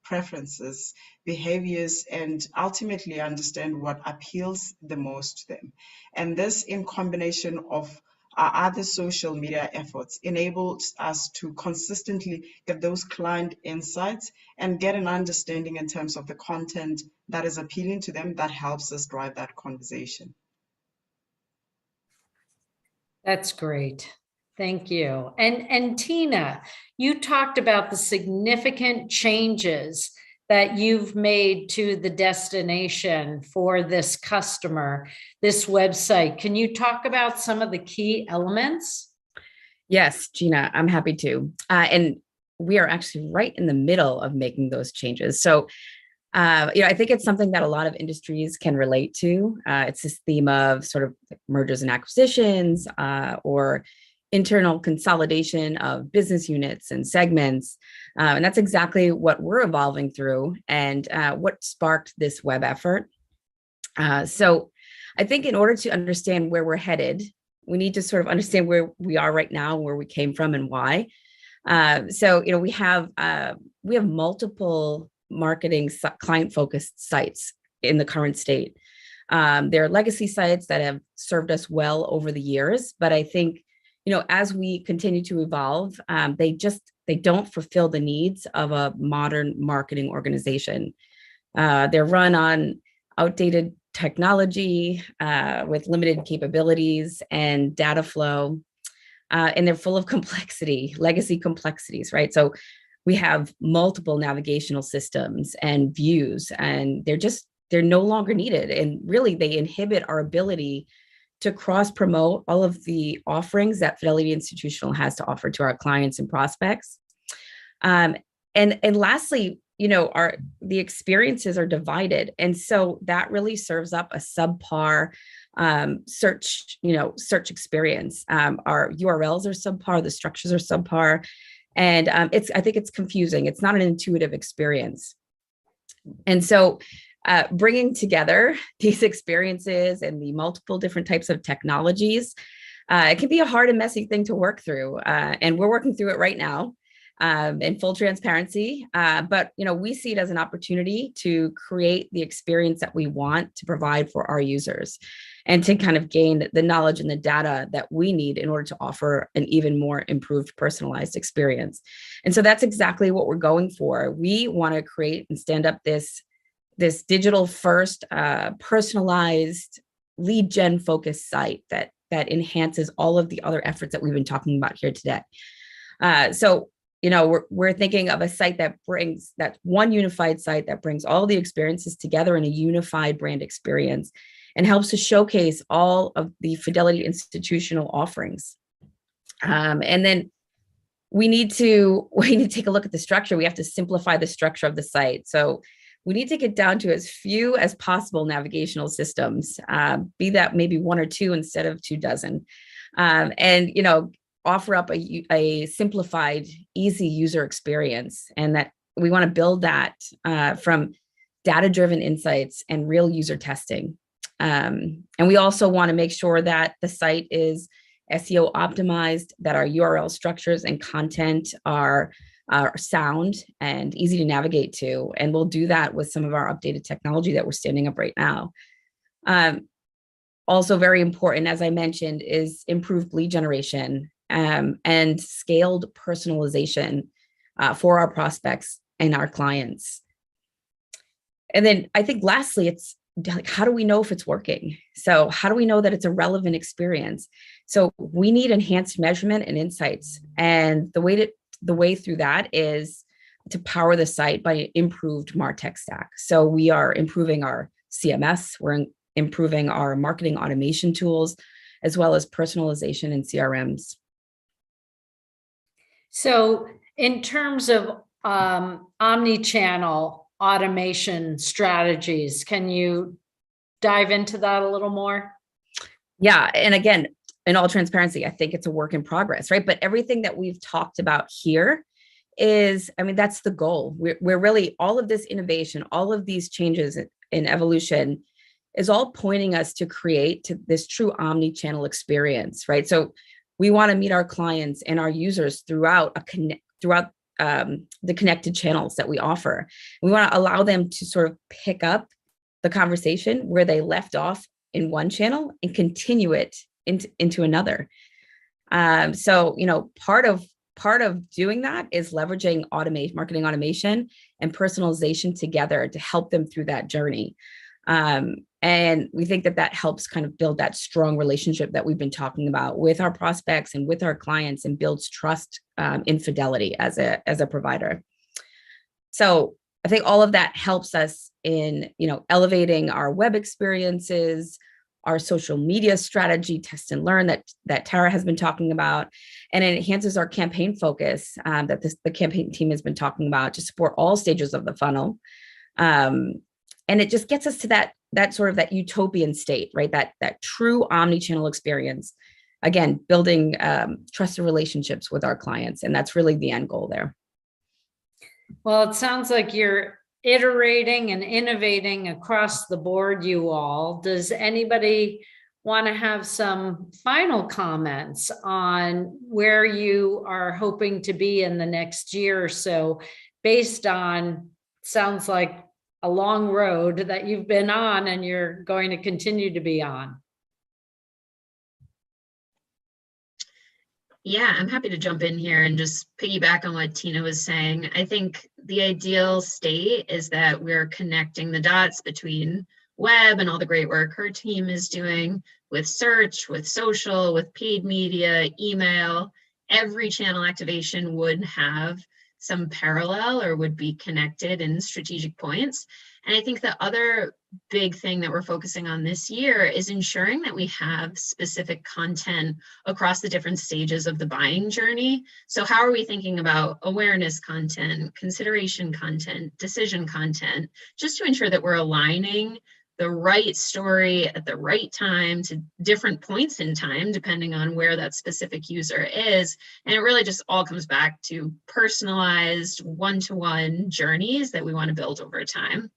preferences, behaviors, and ultimately understand what appeals the most to them. And this, in combination of our other social media efforts, enables us to consistently get those client insights and get an understanding in terms of the content that is appealing to them, that helps us drive that conversation. That's great. Thank you. And Tina, you talked about the significant changes that you've made to the destination for this customer, this website. Can you talk about some of the key elements? Yes, Gina, I'm happy to. And we are actually right in the middle of making those changes. So I think it's something that a lot of industries can relate to. It's this theme of sort of mergers and acquisitions or internal consolidation of business units and segments. And that's exactly what we're evolving through and what sparked this web effort. So I think in order to understand where we're headed, we need to sort of understand where we are right now, where we came from and why. So we have multiple marketing client-focused sites in the current state. There are legacy sites that have served us well over the years, but I think, as we continue to evolve, they don't fulfill the needs of a modern marketing organization. They're run on outdated technology with limited capabilities and data flow, and they're full of complexity, legacy complexities, right? So we have multiple navigational systems and views, and they're no longer needed. And really, they inhibit our ability to cross-promote all of the offerings that Fidelity Institutional has to offer to our clients and prospects. And lastly, the experiences are divided. And so that really serves up a subpar search experience. Our URLs are subpar, the structures are subpar. And I think it's confusing. It's not an intuitive experience. And so bringing together these experiences and the multiple different types of technologies, it can be a hard and messy thing to work through. And we're working through it right now in full transparency. But we see it as an opportunity to create the experience that we want to provide for our users and to kind of gain the knowledge and the data that we need in order to offer an even more improved personalized experience. And so that's exactly what we're going for. We want to create and stand up this digital first, personalized, lead gen focused site that enhances all of the other efforts that we've been talking about here today. So we're thinking of a site that one unified site that brings all the experiences together in a unified brand experience and helps to showcase all of the Fidelity Institutional offerings. And then we need to take a look at the structure. We have to simplify the structure of the site. So we need to get down to as few as possible navigational systems, be that maybe one or two instead of 24. And offer up a simplified, easy user experience, and that we want to build that from data-driven insights and real user testing. And we also want to make sure that the site is SEO optimized, that our URL structures and content are sound and easy to navigate to. And we'll do that with some of our updated technology that we're standing up right now. Also very important, as I mentioned, is improved lead generation and scaled personalization for our prospects and our clients. And then I think lastly, it's like, how do we know if it's working? So how do we know that it's a relevant experience? So we need enhanced measurement and insights. And the way through that is to power the site by improved MarTech stack. So we are improving our CMS, we're improving our marketing automation tools, as well as personalization and CRMs. So in terms of omni-channel automation strategies, can you dive into that a little more? Yeah, and again, in all transparency, I think it's a work in progress, right? But everything that we've talked about here is, I mean, that's the goal. We're really, all of this innovation, all of these changes in evolution is all pointing us to create to this true omni-channel experience, right? So we want to meet our clients and our users throughout the connected channels that we offer. We want to allow them to sort of pick up the conversation where they left off in one channel and continue it into another. So, you know, part of doing that is leveraging marketing automation and personalization together to help them through that journey. And we think that helps kind of build that strong relationship that we've been talking about with our prospects and with our clients, and builds trust in Fidelity as a provider. So I think all of that helps us in, you know, elevating our web experiences, our social media strategy, test and learn that Tara has been talking about, and it enhances our campaign focus that the campaign team has been talking about to support all stages of the funnel. And it just gets us to that sort of that utopian state, right? That true omni-channel experience. Again, building trusted relationships with our clients, and that's really the end goal there. Well, it sounds like you're iterating and innovating across the board, you all. Does anybody want to have some final comments on where you are hoping to be in the next year or so, based on, sounds like a long road that you've been on and you're going to continue to be on? Yeah, I'm happy to jump in here and just piggyback on what Tina was saying. I think the ideal state is that we're connecting the dots between web and all the great work her team is doing with search, with social, with paid media, email. Every channel activation would have some parallel or would be connected in strategic points. And I think the other big thing that we're focusing on this year is ensuring that we have specific content across the different stages of the buying journey. So how are we thinking about awareness content, consideration content, decision content, just to ensure that we're aligning the right story at the right time to different points in time, depending on where that specific user is. And it really just all comes back to personalized one-to-one journeys that we want to build over time.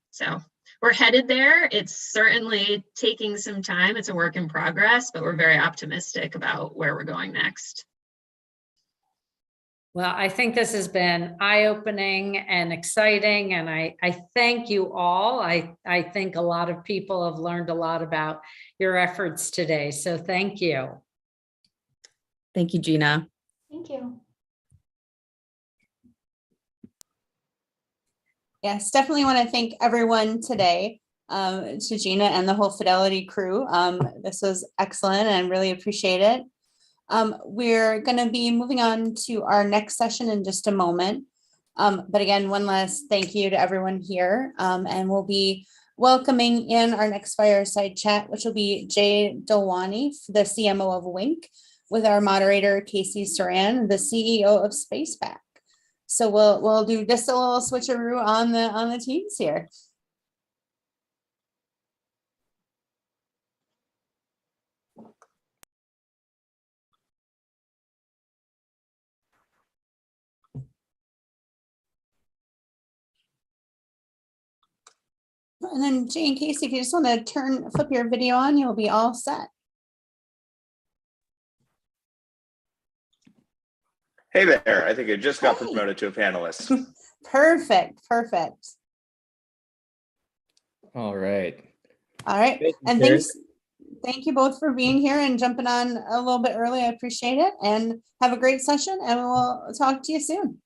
So we're headed there. It's certainly taking some time. It's a work in progress, but we're very optimistic about where we're going next. Well, I think this has been eye-opening and exciting, and I thank you all. I think a lot of people have learned a lot about your efforts today, so thank you. Thank you, Gina. Thank you. Yes, definitely want to thank everyone today, to Gina and the whole Fidelity crew. This was excellent and really appreciate it. We're going to be moving on to our next session in just a moment. But again, one last thank you to everyone here. And we'll be welcoming in our next fireside chat, which will be Jay Dolwani, the CMO of Wink, with our moderator, Casey Saran, the CEO of Spaceback. So we'll do just a little switcheroo on the teams here. And then Jay and Casey, if you just want to flip your video on, you'll be all set. Hey there, I think I just got promoted to a panelist. Perfect. All right. And thank you both for being here and jumping on a little bit early. I appreciate it, and have a great session, and we'll talk to you soon.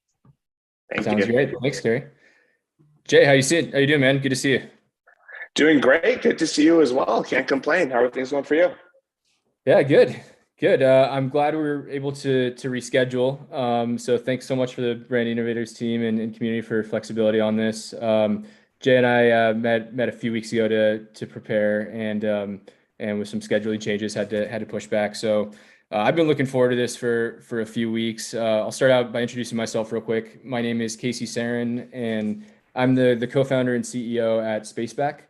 Sounds great. Thanks, Carrie. Jay, how you doing, man? Good to see you. Doing great. Good to see you as well. Can't complain. How are things going for you? Yeah, good. I'm glad we were able to reschedule. So thanks so much for the Brand Innovators team and community for flexibility on this. Jay and I met a few weeks ago to prepare, and with some scheduling changes had to push back. So I've been looking forward to this for a few weeks. I'll start out by introducing myself real quick. My name is Casey Saran, and I'm the co-founder and CEO at Spaceback.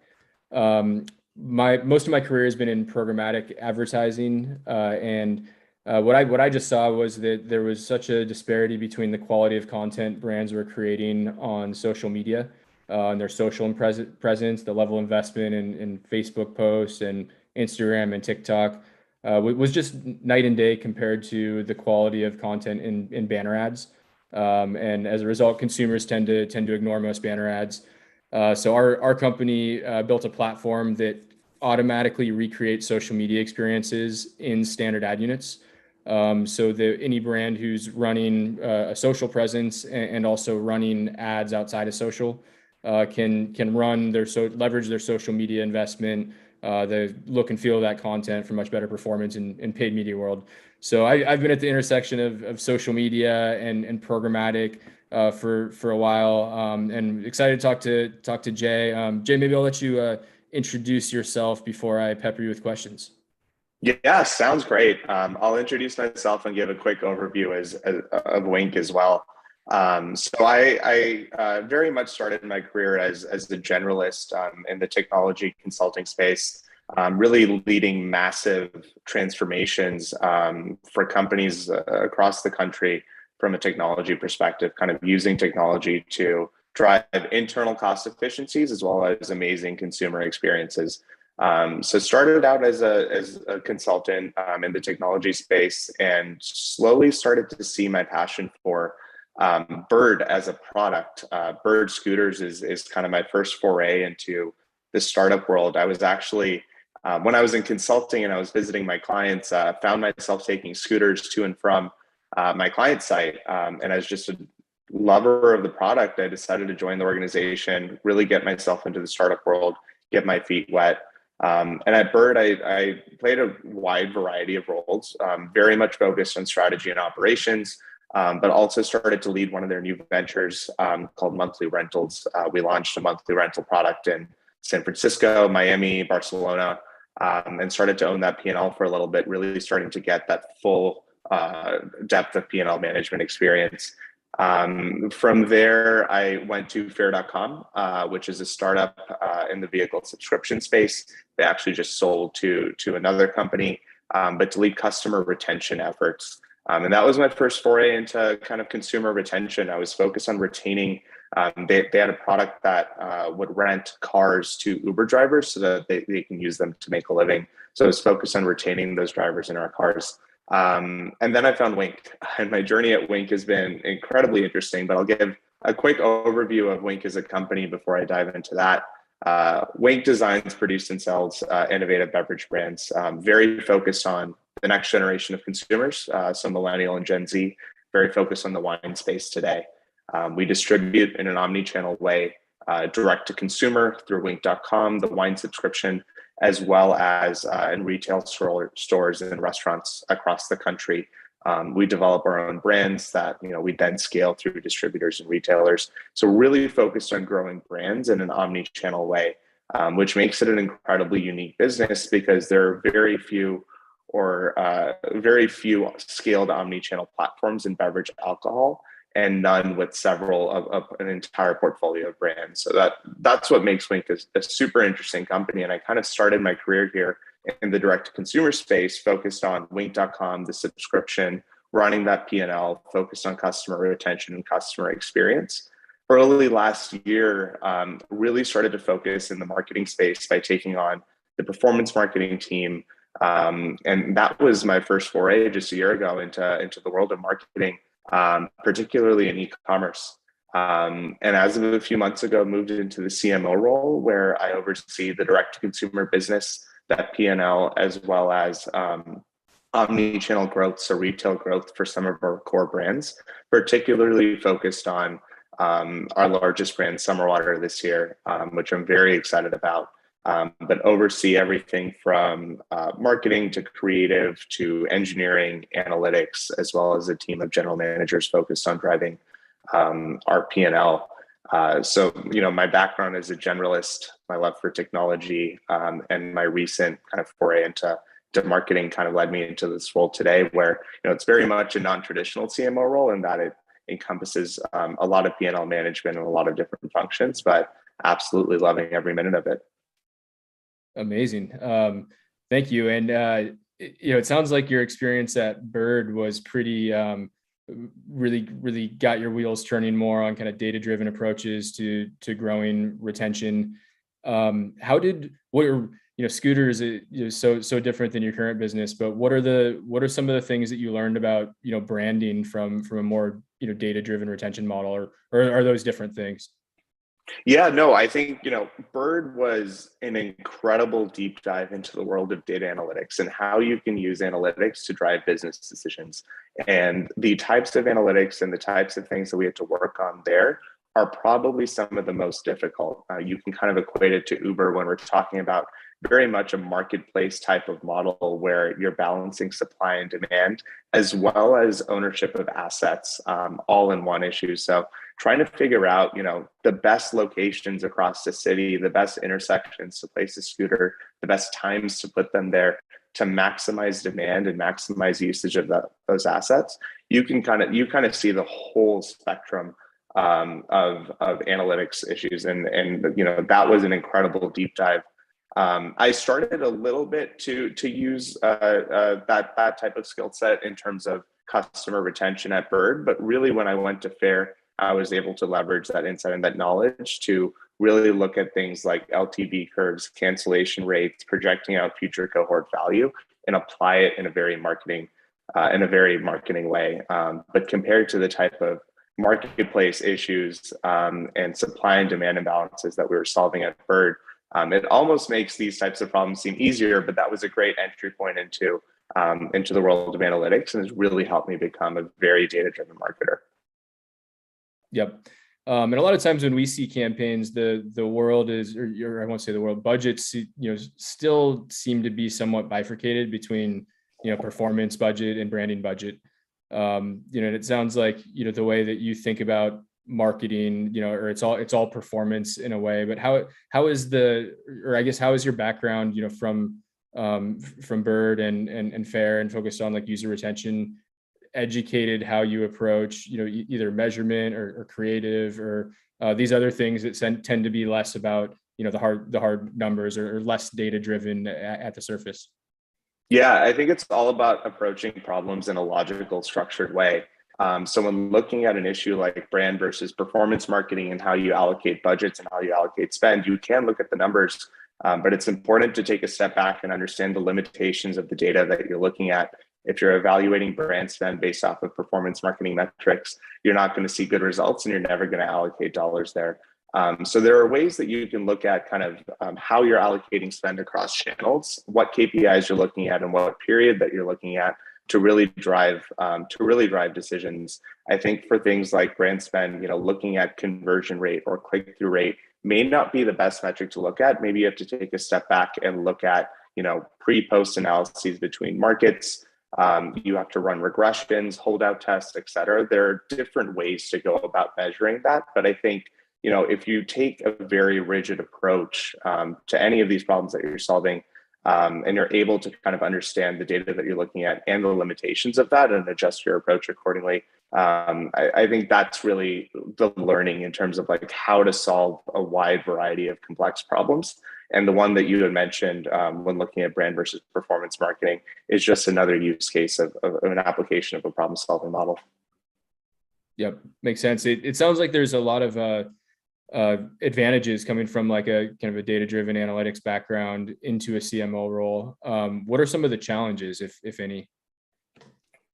Most of my career has been in programmatic advertising, and What I just saw was that there was such a disparity between the quality of content brands were creating on social media, and their social presence, the level of investment in Facebook posts and Instagram and TikTok was just night and day compared to the quality of content in banner ads. And as a result, consumers tend to ignore most banner ads. So our company built a platform that automatically recreates social media experiences in standard ad units. So that any brand who's running a social presence and also running ads outside of social can run leverage their social media investment, the look and feel of that content for much better performance in paid media world. So I've been at the intersection of social media and programmatic for a while, and excited to talk to Jay. Jay, maybe I'll let you introduce yourself before I pepper you with questions. Yeah, sounds great. I'll introduce myself and give a quick overview of Wink as well. So I very much started my career as a generalist in the technology consulting space, really leading massive transformations for companies across the country from a technology perspective, kind of using technology to drive internal cost efficiencies as well as amazing consumer experiences. So started out as a consultant in the technology space and slowly started to see my passion for Bird as a product. Bird scooters is kind of my first foray into the startup world. I was actually, when I was in consulting and I was visiting my clients, found myself taking scooters to and from my client site. And as just a lover of the product, I decided to join the organization, really get myself into the startup world, get my feet wet. And at Bird, I played a wide variety of roles, very much focused on strategy and operations, but also started to lead one of their new ventures called Monthly Rentals. We launched a monthly rental product in San Francisco, Miami, Barcelona, and started to own that P&L for a little bit, really starting to get that full depth of P&L management experience. From there, I went to Fair.com, which is a startup in the vehicle subscription space. They actually just sold to another company, but to lead customer retention efforts. And that was my first foray into kind of consumer retention. I was focused on retaining. They had a product that would rent cars to Uber drivers so that they can use them to make a living. So I was focused on retaining those drivers in our cars. And then I found Wink, and my journey at Wink has been incredibly interesting, but I'll give a quick overview of Wink as a company before I dive into that. Wink designs, produces, and sells innovative beverage brands, very focused on the next generation of consumers, so Millennial and Gen Z, very focused on the wine space today. We distribute in an omni-channel way, direct to consumer through wink.com, the wine subscription, as well as in retail stores and restaurants across the country. We develop our own brands that we then scale through distributors and retailers. So really focused on growing brands in an omni-channel way, which makes it an incredibly unique business because there are very few scaled omni-channel platforms in beverage alcohol, and none with several of an entire portfolio of brands. So that's what makes Wink a super interesting company. And I kind of started my career here in the direct-to-consumer space, focused on wink.com, the subscription, running that P&L, focused on customer retention and customer experience. Early last year, really started to focus in the marketing space by taking on the performance marketing team. And that was my first foray just a year ago into the world of marketing, particularly in e-commerce. And as of a few months ago, moved into the CMO role where I oversee the direct-to-consumer business, that P&L, as well as omni-channel growth, so retail growth for some of our core brands, particularly focused on our largest brand, Summer Water, this year, which I'm very excited about. But oversee everything from marketing to creative to engineering, analytics, as well as a team of general managers focused on driving our P&L. So, my background as a generalist, my love for technology, and my recent kind of foray into marketing kind of led me into this role today where, it's very much a non-traditional CMO role in that it encompasses a lot of P&L management and a lot of different functions, but absolutely loving every minute of it. Amazing. Thank you. And it sounds like your experience at Bird was pretty really got your wheels turning more on kind of data-driven approaches to growing retention. Scooter is so different than your current business, but what are some of the things that you learned about branding from a more data-driven retention model, or are those different things? Yeah, no, I think, Bird was an incredible deep dive into the world of data analytics and how you can use analytics to drive business decisions. And the types of analytics and the types of things that we had to work on there are probably some of the most difficult. You can kind of equate it to Uber when we're talking about very much a marketplace type of model where you're balancing supply and demand, as well as ownership of assets, all in one issue. So trying to figure out, the best locations across the city, the best intersections to place a scooter, the best times to put them there to maximize demand and maximize usage of those assets. You kind of see the whole spectrum of analytics issues, and that was an incredible deep dive. I started a little bit to use that type of skill set in terms of customer retention at Bird, but really when I went to FAIR, I was able to leverage that insight and that knowledge to really look at things like LTV curves, cancellation rates, projecting out future cohort value, and apply it in a very marketing way. But compared to the type of marketplace issues and supply and demand imbalances that we were solving at Bird, it almost makes these types of problems seem easier, but that was a great entry point into the world of analytics, and has really helped me become a very data-driven marketer. Yep. And a lot of times when we see campaigns, the world is, or I won't say the world, budgets, still seem to be somewhat bifurcated between, performance budget and branding budget. And it sounds like, the way that you think about marketing, or it's all performance in a way, but how is your background, from Bird and FAIR and focused on like user retention, educated how you approach, either measurement or creative or these other things that tend to be less about, the hard numbers or less data driven at the surface? Yeah, I think it's all about approaching problems in a logical, structured way. So when looking at an issue like brand versus performance marketing and how you allocate budgets and how you allocate spend, you can look at the numbers, but it's important to take a step back and understand the limitations of the data that you're looking at. If you're evaluating brand spend based off of performance marketing metrics, you're not going to see good results and you're never going to allocate dollars there. So there are ways that you can look at kind of how you're allocating spend across channels, what KPIs you're looking at, and what period that you're looking at to really drive decisions. I think for things like brand spend, looking at conversion rate or click-through rate may not be the best metric to look at. Maybe you have to take a step back and look at, pre-post analyses between markets. You have to run regressions, holdout tests, et cetera. There are different ways to go about measuring that. But I think, if you take a very rigid approach to any of these problems that you're solving, and you're able to kind of understand the data that you're looking at and the limitations of that and adjust your approach accordingly, I think that's really the learning in terms of like how to solve a wide variety of complex problems. And the one that you had mentioned when looking at brand versus performance marketing is just another use case of an application of a problem solving model. Yep, makes sense. It sounds like there's a lot of advantages coming from like a kind of a data-driven analytics background into a CMO role. What are some of the challenges, if any?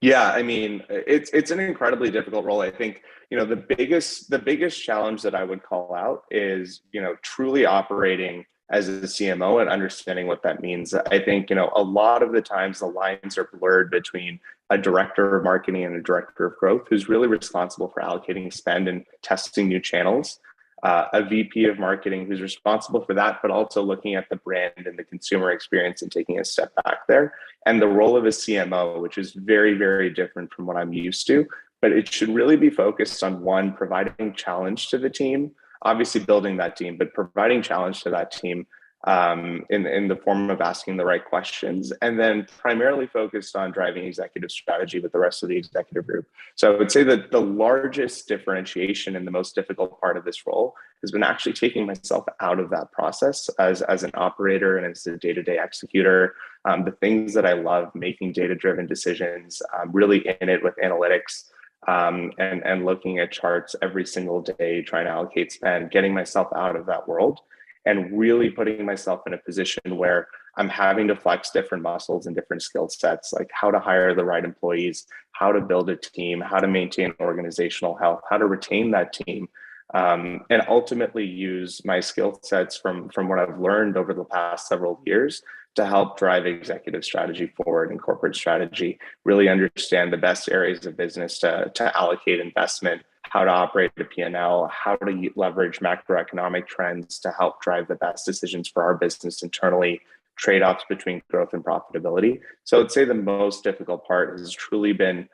Yeah, I mean, it's an incredibly difficult role. I think, the biggest challenge that I would call out is, truly operating as a CMO and understanding what that means. I think, a lot of the times the lines are blurred between a director of marketing and a director of growth who's really responsible for allocating spend and testing new channels. A VP of marketing who's responsible for that, but also looking at the brand and the consumer experience and taking a step back there. And the role of a CMO, which is very, very different from what I'm used to, but it should really be focused on one, providing challenge to the team, obviously building that team, but providing challenge to that team in the form of asking the right questions, and then primarily focused on driving executive strategy with the rest of the executive group. So I would say that the largest differentiation and the most difficult part of this role has been actually taking myself out of that process as an operator and as a day-to-day executor. The things that I love, making data-driven decisions, really in it with analytics, and looking at charts every single day, trying to allocate spend, getting myself out of that world and really putting myself in a position where I'm having to flex different muscles and different skill sets, like how to hire the right employees, how to build a team, how to maintain organizational health, how to retain that team, and ultimately use my skill sets from what I've learned over the past several years to help drive executive strategy forward and corporate strategy, really understand the best areas of business to allocate investment, how to operate a P&L, how to leverage macroeconomic trends to help drive the best decisions for our business internally, trade-offs between growth and profitability. So I'd say the most difficult part has truly been,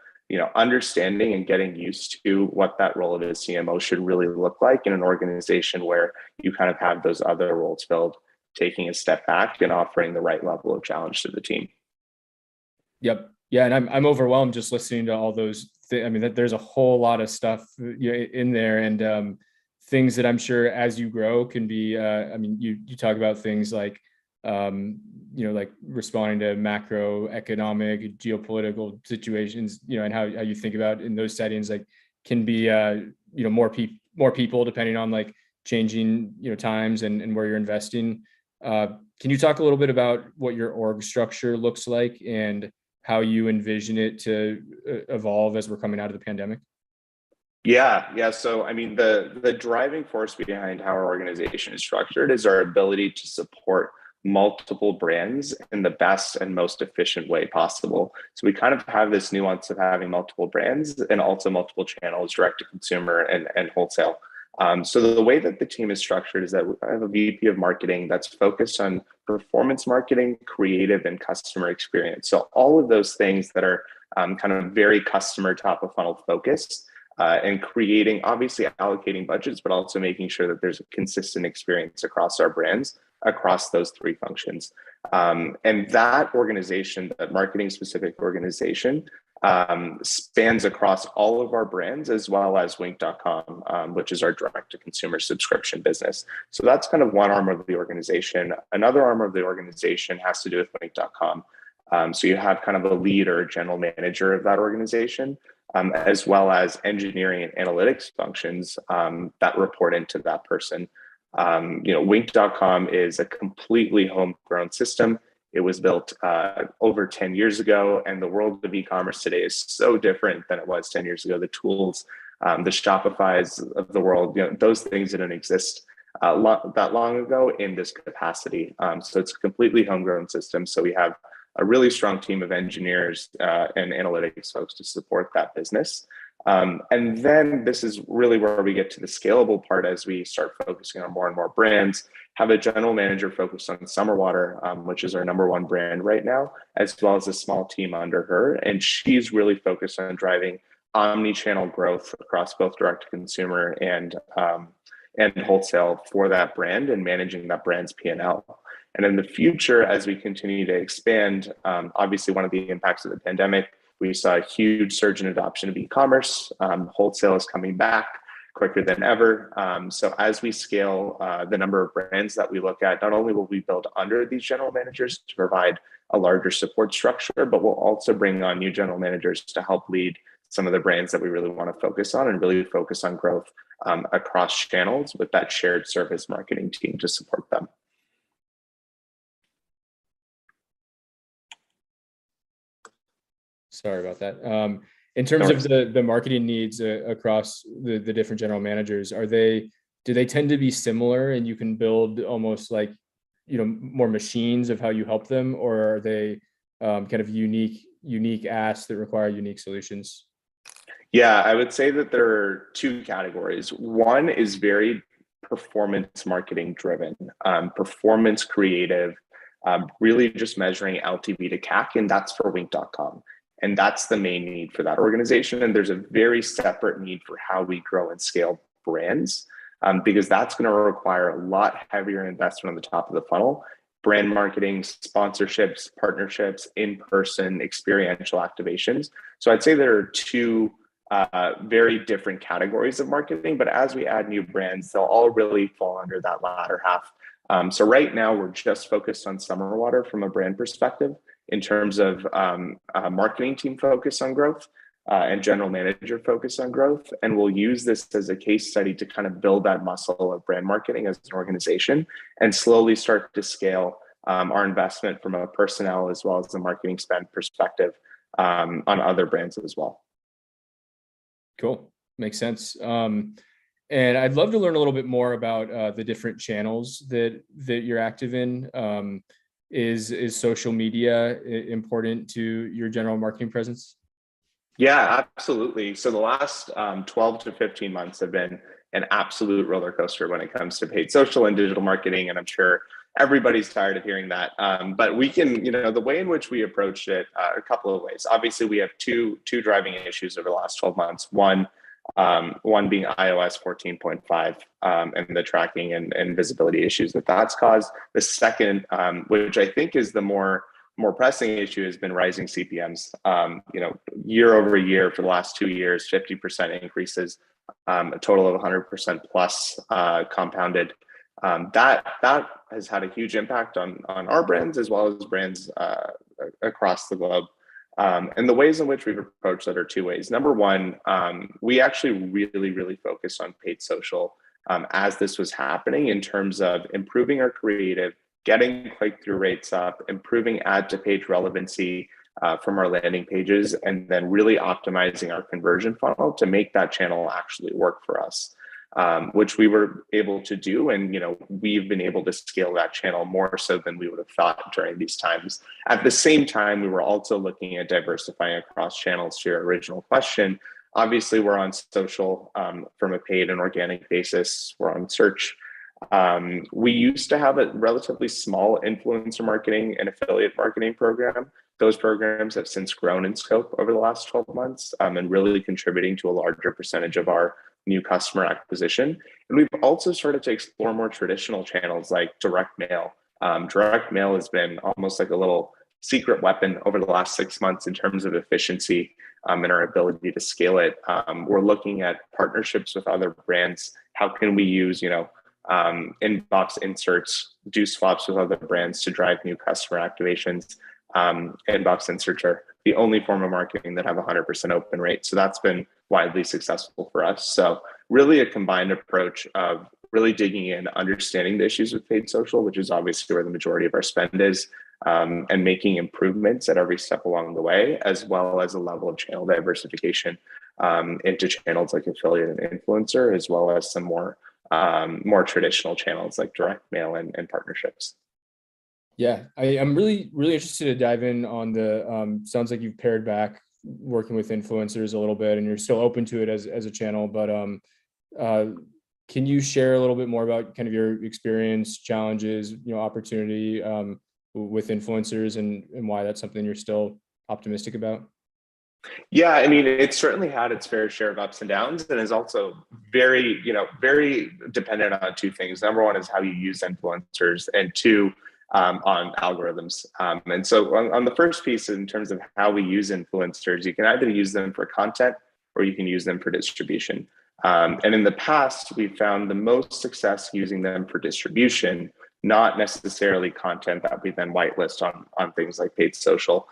understanding and getting used to what that role of a CMO should really look like in an organization where you kind of have those other roles filled, taking a step back and offering the right level of challenge to the team. Yep. Yeah. And I'm overwhelmed just listening to all those I mean, there's a whole lot of stuff in there, and things that I'm sure as you grow can be, I mean, you talk about things like, like responding to macroeconomic, geopolitical situations, and how you think about in those settings, like can be, more people depending on like changing, times and where you're investing. Can you talk a little bit about what your org structure looks like and how you envision it to evolve as we're coming out of the pandemic? Yeah. So, I mean, the driving force behind how our organization is structured is our ability to support multiple brands in the best and most efficient way possible. So we kind of have this nuance of having multiple brands and also multiple channels, direct to consumer and wholesale. So the way that the team is structured is that I have a VP of marketing that's focused on performance marketing, creative, and customer experience. So all of those things that are kind of very customer top of funnel focused, and creating, obviously allocating budgets, but also making sure that there's a consistent experience across our brands, across those three functions. And that organization, that marketing specific organization, spans across all of our brands as well as Wink.com, which is our direct to consumer subscription business. So that's kind of one arm of the organization. Another arm of the organization has to do with Wink.com. So you have kind of a lead or a general manager of that organization, as well as engineering and analytics functions that report into that person. Wink.com is a completely homegrown system. It was built over 10 years ago, and the world of e-commerce today is so different than it was 10 years ago. The tools, the Shopify's of the world, those things didn't exist that long ago in this capacity. So it's a completely homegrown system. So we have a really strong team of engineers and analytics folks to support that business. And then this is really where we get to the scalable part as we start focusing on more and more brands. Have a general manager focused on Summer Water, which is our number one brand right now, as well as a small team under her. And she's really focused on driving omni-channel growth across both direct to consumer and wholesale for that brand and managing that brand's P&L. And in the future, as we continue to expand, obviously one of the impacts of the pandemic, we saw a huge surge in adoption of e-commerce. Wholesale is coming back quicker than ever. So as we scale the number of brands that we look at, not only will we build under these general managers to provide a larger support structure, but we'll also bring on new general managers to help lead some of the brands that we really want to focus on and really focus on growth across channels with that shared service marketing team to support them. Sorry about that. In terms of the marketing needs across the different general managers, do they tend to be similar and you can build almost like, more machines of how you help them, or are they kind of unique asks that require unique solutions? Yeah, I would say that there are two categories. One is very performance marketing driven, performance creative, really just measuring LTV to CAC, and that's for Wink.com. And that's the main need for that organization. And there's a very separate need for how we grow and scale brands. because that's going to require a lot heavier investment on the top of the funnel. Brand marketing, sponsorships, partnerships, in-person experiential activations. So I'd say there are two very different categories of marketing, but as we add new brands, they'll all really fall under that latter half. So right now we're just focused on Summer Water from a brand perspective in terms of marketing team focus on growth and general manager focus on growth. And we'll use this as a case study to kind of build that muscle of brand marketing as an organization and slowly start to scale our investment from a personnel as well as a marketing spend perspective on other brands as well. Cool. Makes sense. And I'd love to learn a little bit more about the different channels that you're active in. Is social media important to your general marketing presence? Yeah, absolutely. So the last 12 to 15 months have been an absolute roller coaster when it comes to paid social and digital marketing. And I'm sure everybody's tired of hearing that. But we can, the way in which we approached it, a couple of ways. Obviously, we have two driving issues over the last 12 months. One being iOS 14.5 and the tracking and visibility issues that's caused. The second, which I think is the more pressing issue, has been rising CPMs. Year over year for the last 2 years, 50% increases, a total of 100% plus compounded. That has had a huge impact on our brands as well as brands across the globe. And the ways in which we've approached that are two ways. Number one, we actually really focused on paid social as this was happening in terms of improving our creative, getting click-through rates up, improving ad to page relevancy from our landing pages, and then really optimizing our conversion funnel to make that channel actually work for us, which we were able to do. And, we've been able to scale that channel more so than we would have thought during these times. At the same time, we were also looking at diversifying across channels to your original question. Obviously, we're on social from a paid and organic basis. We're on search. We used to have a relatively small influencer marketing and affiliate marketing program. Those programs have since grown in scope over the last 12 months and really contributing to a larger percentage of our new customer acquisition. And we've also started to explore more traditional channels like direct mail. Direct mail has been almost like a little secret weapon over the last 6 months in terms of efficiency and our ability to scale it. We're looking at partnerships with other brands. How can we use, inbox inserts, do swaps with other brands to drive new customer activations? Inbox inserts are the only form of marketing that have 100% open rate. So that's been widely successful for us. So really a combined approach of really digging in, understanding the issues with paid social, which is obviously where the majority of our spend is, and making improvements at every step along the way, as well as a level of channel diversification into channels like affiliate and influencer, as well as some more traditional channels like direct mail and partnerships. Yeah, I'm really interested to dive in on the, sounds like you've pared back working with influencers a little bit and you're still open to it as a channel, but can you share a little bit more about kind of your experience, challenges, opportunity with influencers and why that's something you're still optimistic about? Yeah, I mean, it's certainly had its fair share of ups and downs and is also very dependent on two things. Number one is how you use influencers, and two, on algorithms. And so on the first piece, in terms of how we use influencers, you can either use them for content or you can use them for distribution. And in the past, we found the most success using them for distribution, not necessarily content that we then whitelist on things like paid social.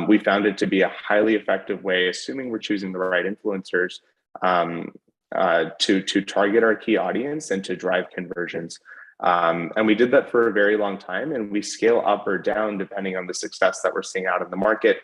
We found it to be a highly effective way, assuming we're choosing the right influencers, to target our key audience and to drive conversions. And we did that for a very long time, and we scale up or down depending on the success that we're seeing out in the market.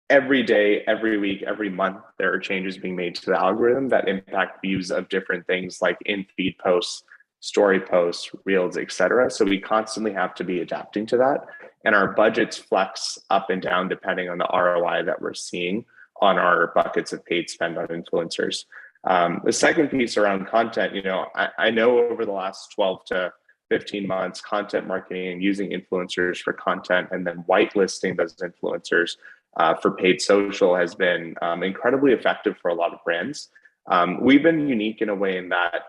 Every day, every week, every month, there are changes being made to the algorithm that impact views of different things like in-feed posts, story posts, reels, etc. So we constantly have to be adapting to that. And our budgets flex up and down depending on the ROI that we're seeing on our buckets of paid spend on influencers. The second piece around content, I know over the last 12 to 15 months, content marketing and using influencers for content and then whitelisting those influencers for paid social has been incredibly effective for a lot of brands. We've been unique in a way in that,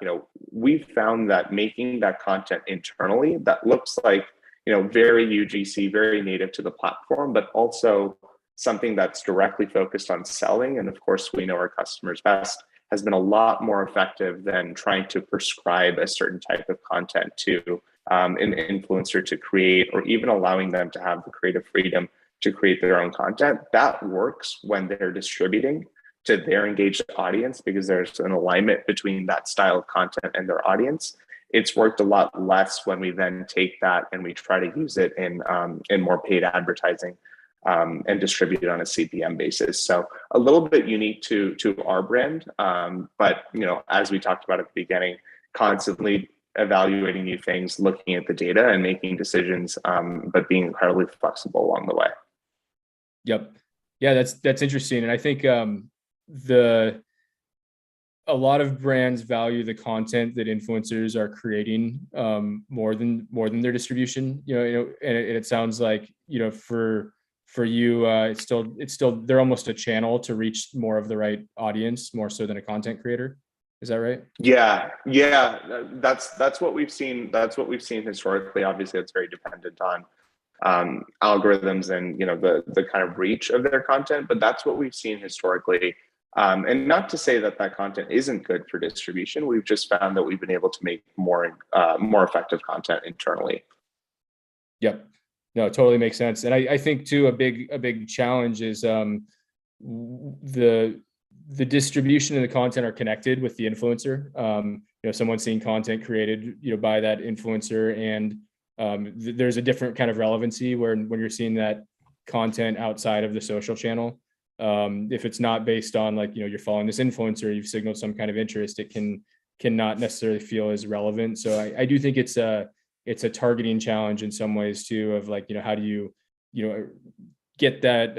we've found that making that content internally that looks like, very UGC, very native to the platform, but also something that's directly focused on selling. And of course, we know our customers best, has been a lot more effective than trying to prescribe a certain type of content to an influencer to create, or even allowing them to have the creative freedom to create their own content. That works when they're distributing to their engaged audience, because there's an alignment between that style of content and their audience. It's worked a lot less when we then take that and we try to use it in more paid advertising and distribute it on a CPM basis. So a little bit unique to our brand, but as we talked about at the beginning, constantly evaluating new things, looking at the data and making decisions, but being incredibly flexible along the way. Yep. Yeah, that's interesting. And I think a lot of brands value the content that influencers are creating more than their distribution. And it sounds like for you, it's still they're almost a channel to reach more of the right audience, more so than a content creator. Is that right? Yeah. That's what we've seen. That's what we've seen historically. Obviously, it's very dependent on algorithms and the kind of reach of their content, but that's what we've seen historically. And not to say that content isn't good for distribution. We've just found that we've been able to make more effective content internally. Yep. No, it totally makes sense. And I think too, a big challenge is the distribution and the content are connected with the influencer. Someone seeing content created, by that influencer, and there's a different kind of relevancy when you're seeing that content outside of the social channel. If it's not based on you're following this influencer, you've signaled some kind of interest, it cannot necessarily feel as relevant. So I do think it's a targeting challenge in some ways too, of how do you get that,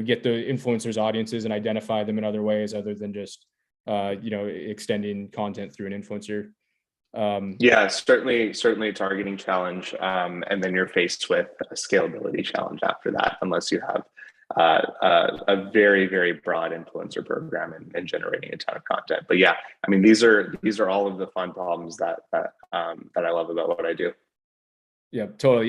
get the influencers' audiences and identify them in other ways other than just, extending content through an influencer. Yeah, certainly a targeting challenge. And then you're faced with a scalability challenge after that, unless you have a very, very broad influencer program and generating a ton of content. But yeah, I mean, these are all of the fun problems that I love about what I do. Yeah, totally.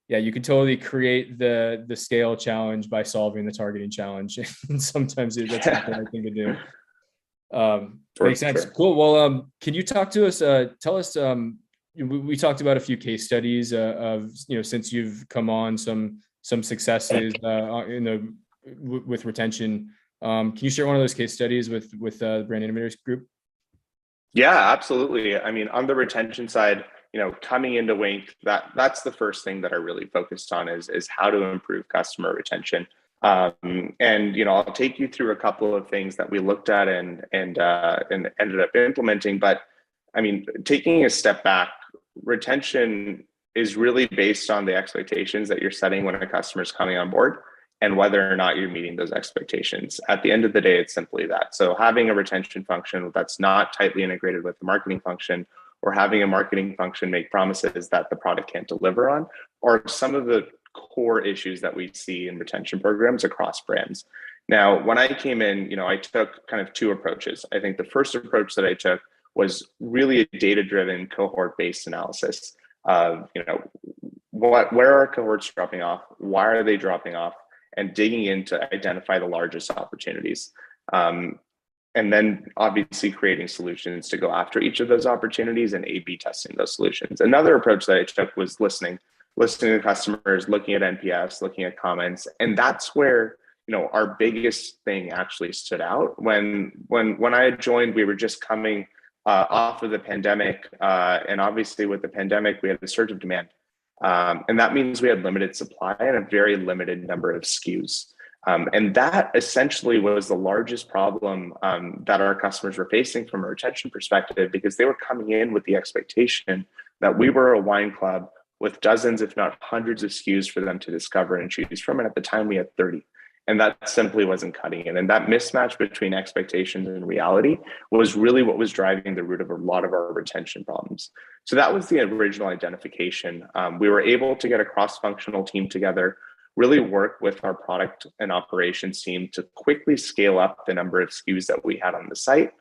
Yeah, you can totally create the scale challenge by solving the targeting challenge. And sometimes that's not the right thing to do. Makes sense. Sure. Cool. Well, can you talk to us, tell us, we talked about a few case studies of, since you've come on, some successes with retention. Can you share one of those case studies with the Brand Innovators Group? Yeah, absolutely. I mean, on the retention side, coming into Wink, that's the first thing that I really focused on is how to improve customer retention. And I'll take you through a couple of things that we looked at and ended up implementing. But I mean, taking a step back, retention is really based on the expectations that you're setting when a customer is coming on board and whether or not you're meeting those expectations. At the end of the day, it's simply that. So having a retention function that's not tightly integrated with the marketing function, or having a marketing function make promises that the product can't deliver on, are some of the core issues that we see in retention programs across brands. Now, when I came in, I took kind of two approaches. I think the first approach that I took was really a data-driven cohort-based analysis of, where are cohorts dropping off? Why are they dropping off? And digging in to identify the largest opportunities. And then obviously creating solutions to go after each of those opportunities and A/B testing those solutions. Another approach that I took was listening to customers, looking at NPS, looking at comments. And that's where, our biggest thing actually stood out. When I had joined, we were just coming off of the pandemic. And obviously with the pandemic, we had a surge of demand. And that means we had limited supply and a very limited number of SKUs. And that essentially was the largest problem that our customers were facing from a retention perspective, because they were coming in with the expectation that we were a wine club with dozens, if not hundreds of SKUs for them to discover and choose from. And at the time we had 30. And that simply wasn't cutting it. And that mismatch between expectations and reality was really what was driving the root of a lot of our retention problems. So that was the original identification. We were able to get a cross-functional team together really work with our product and operations team to quickly scale up the number of SKUs that we had on the site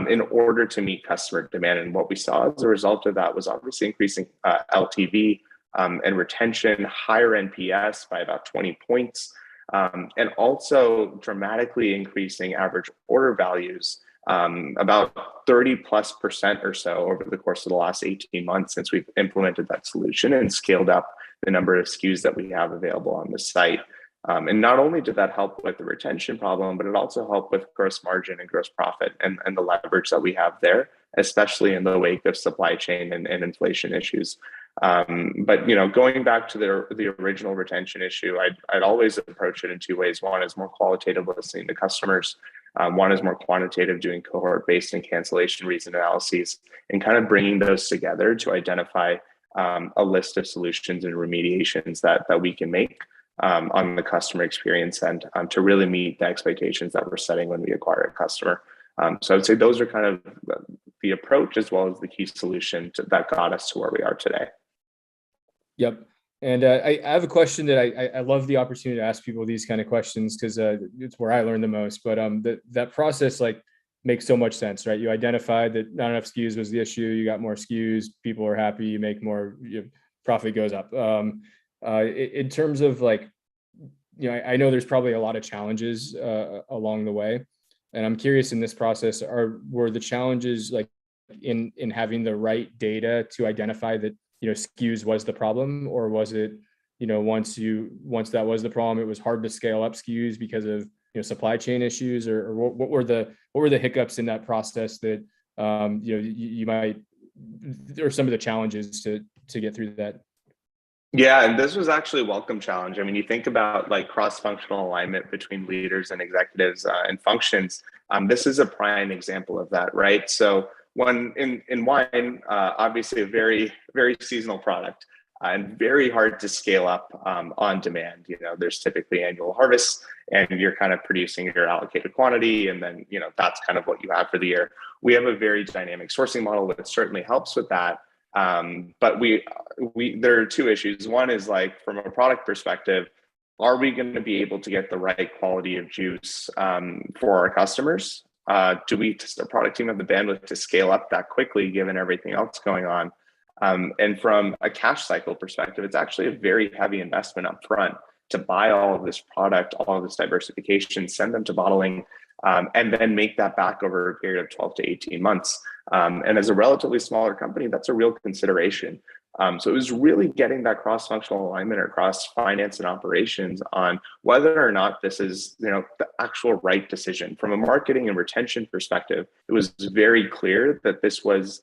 in order to meet customer demand. And what we saw as a result of that was obviously increasing LTV and retention, higher NPS by about 20 points, and also dramatically increasing average order values about 30+% or so over the course of the last 18 months since we've implemented that solution and scaled up the number of SKUs that we have available on the site. And not only did that help with the retention problem, but it also helped with gross margin and gross profit and the leverage that we have there, especially in the wake of supply chain and inflation issues. But going back to the original retention issue, I'd always approach it in two ways. One is more qualitative, listening to customers. One is more quantitative, doing cohort-based and cancellation reason analyses, and kind of bringing those together to identify a list of solutions and remediations that we can make on the customer experience end to really meet the expectations that we're setting when we acquire a customer. So I would say those are kind of the approach as well as the key solution that got us to where we are today. Yep. And I have a question that I love the opportunity to ask people these kind of questions because it's where I learn the most. But that process makes so much sense, right? You identified that not enough SKUs was the issue. You got more SKUs, people are happy, you make more, profit goes up. In terms of I know there's probably a lot of challenges along the way, and I'm curious in this process, were the challenges in having the right data to identify that SKUs was the problem, or was it once that was the problem, it was hard to scale up SKUs because of supply chain issues, or what were the hiccups in that process that you might, or some of the challenges to get through that? Yeah, and this was actually a welcome challenge. I mean, you think about cross-functional alignment between leaders and executives and functions. This is a prime example of that, right? So when in wine, obviously a very, very seasonal product and very hard to scale up on demand. There's typically annual harvests and you're kind of producing your allocated quantity. And then, that's kind of what you have for the year. We have a very dynamic sourcing model that certainly helps with that. But there are two issues. One is from a product perspective, are we going to be able to get the right quality of juice for our customers? Do we, the product team, have the bandwidth to scale up that quickly given everything else going on? And from a cash cycle perspective, it's actually a very heavy investment up front to buy all of this product, all of this diversification, send them to bottling, and then make that back over a period of 12 to 18 months. And as a relatively smaller company, that's a real consideration. So it was really getting that cross-functional alignment across finance and operations on whether or not this is, the actual right decision. From a marketing and retention perspective, it was very clear that this was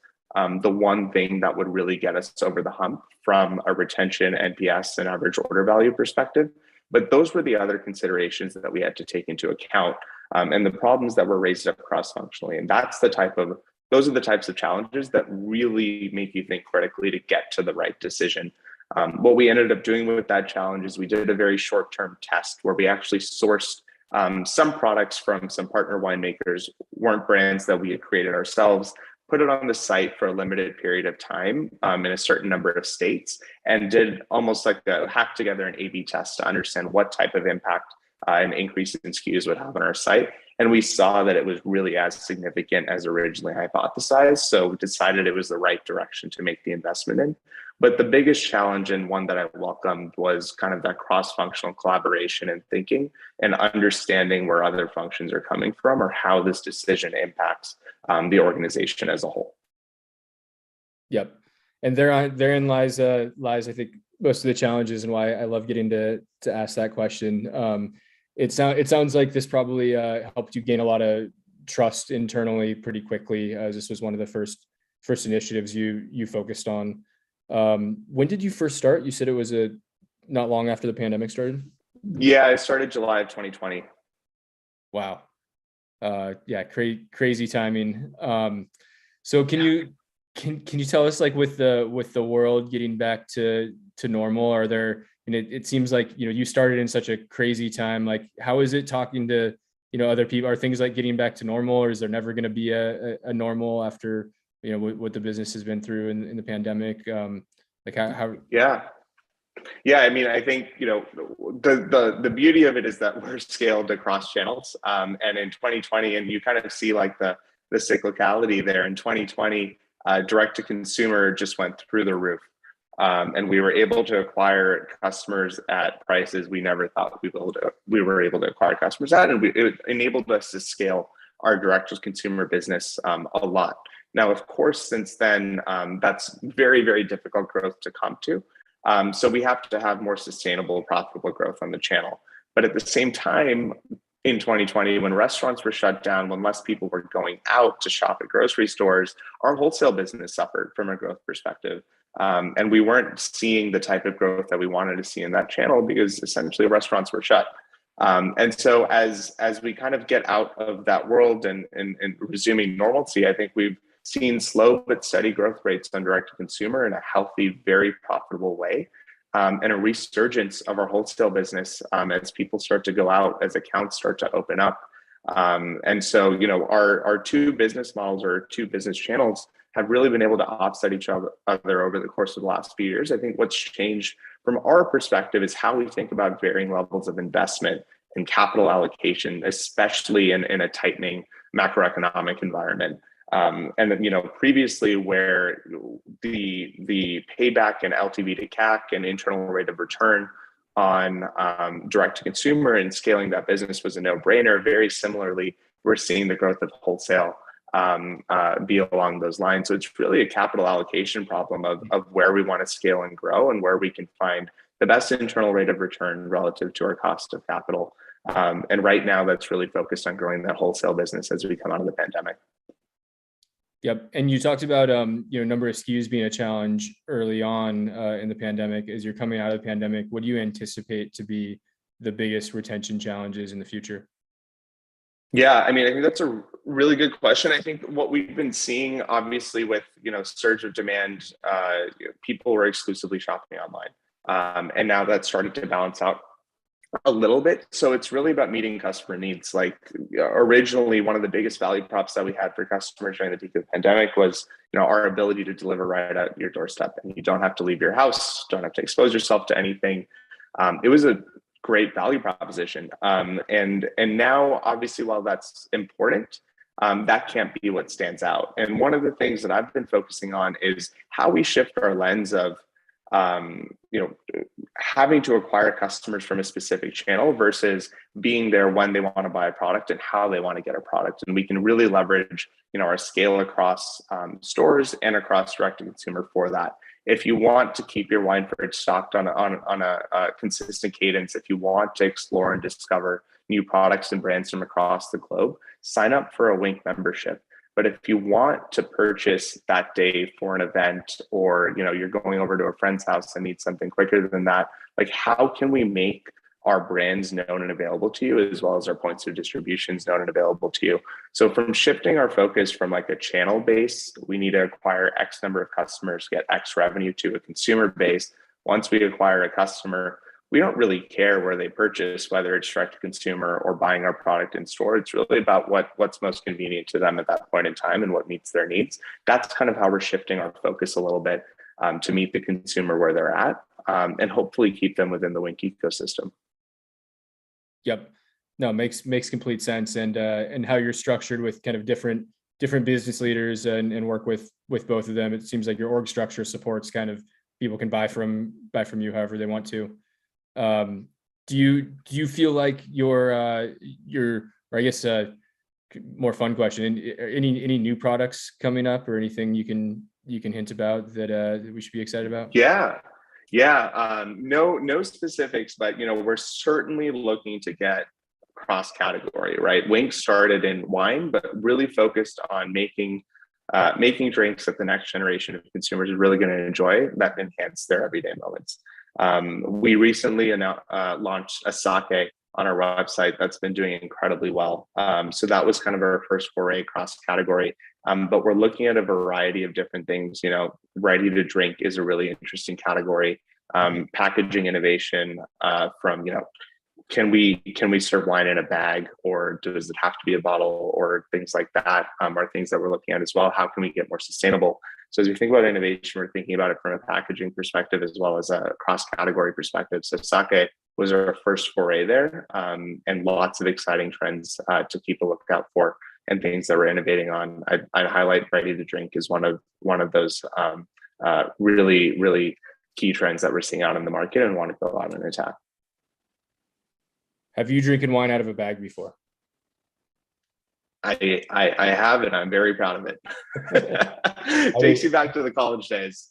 the one thing that would really get us over the hump from a retention, NPS, and average order value perspective. But those were the other considerations that we had to take into account, and the problems that were raised up cross-functionally. And those are the types of challenges that really make you think critically to get to the right decision. What we ended up doing with that challenge is we did a very short-term test where we actually sourced some products from some partner winemakers, weren't brands that we had created ourselves, put it on the site for a limited period of time in a certain number of states, and did almost hack together an A/B test to understand what type of impact an increase in SKUs would have on our site. And we saw that it was really as significant as originally hypothesized. So we decided it was the right direction to make the investment in. But the biggest challenge, and one that I welcomed, was kind of that cross-functional collaboration and thinking and understanding where other functions are coming from or how this decision impacts the organization as a whole. Yep. And therein lies, I think, most of the challenges and why I love getting to ask that question. It sounds like this probably helped you gain a lot of trust internally pretty quickly, as this was one of the first initiatives you focused on. When did you first start? You said it was not long after the pandemic started? Yeah, I started July of 2020. Wow. Yeah, crazy timing. So can you tell us, with the world getting back to normal, are there, and it seems like you started in such a crazy time, how is it talking to other people? Are things getting back to normal, or is there never going to be a normal after what the business has been through in the pandemic? How Yeah, Yeah, I mean, I think, the beauty of it is that we're scaled across channels. And in 2020, and you kind of see like the cyclicality there. In 2020, direct to consumer just went through the roof. And we were able to acquire customers at prices we never thought we were able to acquire customers at, and it enabled us to scale our direct to consumer business a lot. Now, of course, since then, that's very, very difficult growth to come to. So we have to have more sustainable, profitable growth on the channel. But at the same time, in 2020, when restaurants were shut down, when less people were going out to shop at grocery stores, our wholesale business suffered from a growth perspective. And we weren't seeing the type of growth that we wanted to see in that channel because essentially restaurants were shut. And so as we kind of get out of that world and resuming normalcy, I think we've seen slow but steady growth rates on direct to consumer in a healthy, very profitable way, and a resurgence of our wholesale business as people start to go out, as accounts start to open up. And so, our two business models or two business channels have really been able to offset each other over the course of the last few years. I think what's changed from our perspective is how we think about varying levels of investment and capital allocation, especially in a tightening macroeconomic environment. And previously, where the payback and LTV to CAC and internal rate of return on direct to consumer and scaling that business was a no-brainer, very similarly, we're seeing the growth of wholesale be along those lines. So it's really a capital allocation problem of where we want to scale and grow and where we can find the best internal rate of return relative to our cost of capital. And right now, that's really focused on growing that wholesale business as we come out of the pandemic. Yep. And you talked about, number of SKUs being a challenge early on in the pandemic. As you're coming out of the pandemic, what do you anticipate to be the biggest retention challenges in the future? Yeah, I mean, I think that's a really good question. I think what we've been seeing, obviously, with surge of demand, people were exclusively shopping online, and now that's started to balance out a little bit. So it's really about meeting customer needs. Like originally, one of the biggest value props that we had for customers during the peak of the pandemic was, our ability to deliver right at your doorstep, and you don't have to leave your house, don't have to expose yourself to anything. It was a great value proposition. And now, obviously, while that's important, that can't be what stands out. And one of the things that I've been focusing on is how we shift our lens of, having to acquire customers from a specific channel versus being there when they want to buy a product and how they want to get a product. And we can really leverage, our scale across stores and across direct to consumer for that. If you want to keep your wine fridge stocked on a consistent cadence, if you want to explore and discover new products and brands from across the globe, sign up for a Wink membership. But if you want to purchase that day for an event, or you're going over to a friend's house and need something quicker than that, like how can we make our brands known and available to you, as well as our points of distributions known and available to you? So from shifting our focus from like a channel base, we need to acquire X number of customers, get X revenue, to a consumer base. Once we acquire a customer, we don't really care where they purchase, whether it's direct to consumer or buying our product in store. It's really about what's most convenient to them at that point in time and what meets their needs. That's kind of how we're shifting our focus a little bit to meet the consumer where they're at, and hopefully keep them within the Wink ecosystem. Yep. No, makes complete sense. And how you're structured with kind of different business leaders and work with both of them. It seems like your org structure supports kind of people can buy from you however they want to. Do you feel like your or I guess more fun question, any new products coming up or anything you can hint about that we should be excited about? Yeah. No specifics, but we're certainly looking to get cross category, right? Wink started in wine, but really focused on making drinks that the next generation of consumers is really going to enjoy, that enhance their everyday moments. We recently launched a sake on our website that's been doing incredibly well. So that was kind of our first foray cross category. But we're looking at a variety of different things. Ready to drink is a really interesting category. Packaging innovation from can we serve wine in a bag, or does it have to be a bottle, or things like that are things that we're looking at as well. How can we get more sustainable? So as we think about innovation, we're thinking about it from a packaging perspective as well as a cross-category perspective. So sake was our first foray there, and lots of exciting trends to keep a lookout for, and things that we're innovating on. I'd highlight ready to drink as one of those really key trends that we're seeing out in the market and want to go out and attack. Have you drinking wine out of a bag before? I have, and I'm very proud of it. Takes you back to the college days.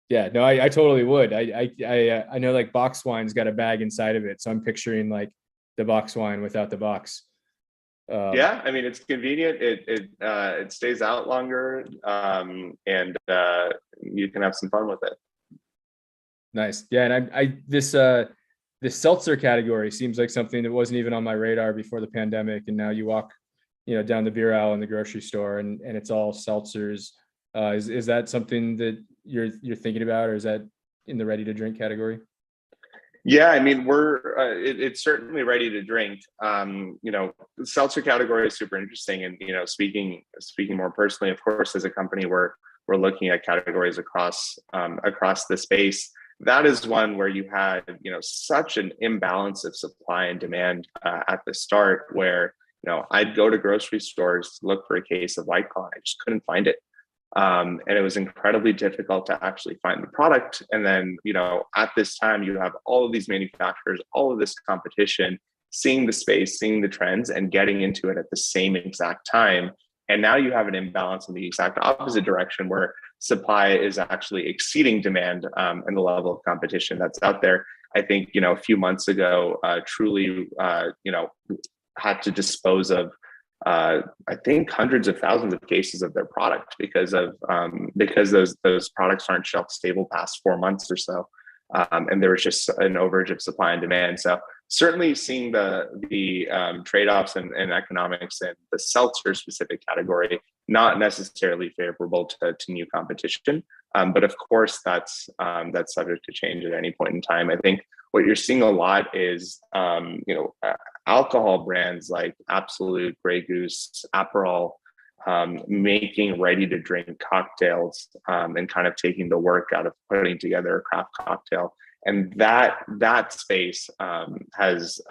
Yeah, no, I totally would. I know like box wine's got a bag inside of it, so I'm picturing like the box wine without the box. Yeah, I mean, it's convenient. It stays out longer, and you can have some fun with it. Nice. Yeah, and this seltzer category seems like something that wasn't even on my radar before the pandemic, and now you walk, down the beer aisle in the grocery store, and it's all seltzers. Is that something that you're thinking about, or is that in the ready to drink category? Yeah, I mean, it's certainly ready to drink. The seltzer category is super interesting, and speaking more personally, of course, as a company, we're looking at categories across the space. That is one where you had such an imbalance of supply and demand at the start, where I'd go to grocery stores to look for a case of White Claw, I just couldn't find it. And it was incredibly difficult to actually find the product. And then, at this time, you have all of these manufacturers, all of this competition, seeing the space, seeing the trends, and getting into it at the same exact time. And now you have an imbalance in the exact opposite direction, where supply is actually exceeding demand, and the level of competition that's out there. I think, a few months ago, Truly, had to dispose of I think hundreds of thousands of cases of their product because those products aren't shelf stable past 4 months or so, and there was just an overage of supply and demand. So certainly seeing the trade-offs and economics in the seltzer specific category not necessarily favorable to new competition, but of course that's subject to change at any point in time. I think what you're seeing a lot is alcohol brands like Absolut, Grey Goose, Aperol, making ready-to-drink cocktails, and kind of taking the work out of putting together a craft cocktail. And that space has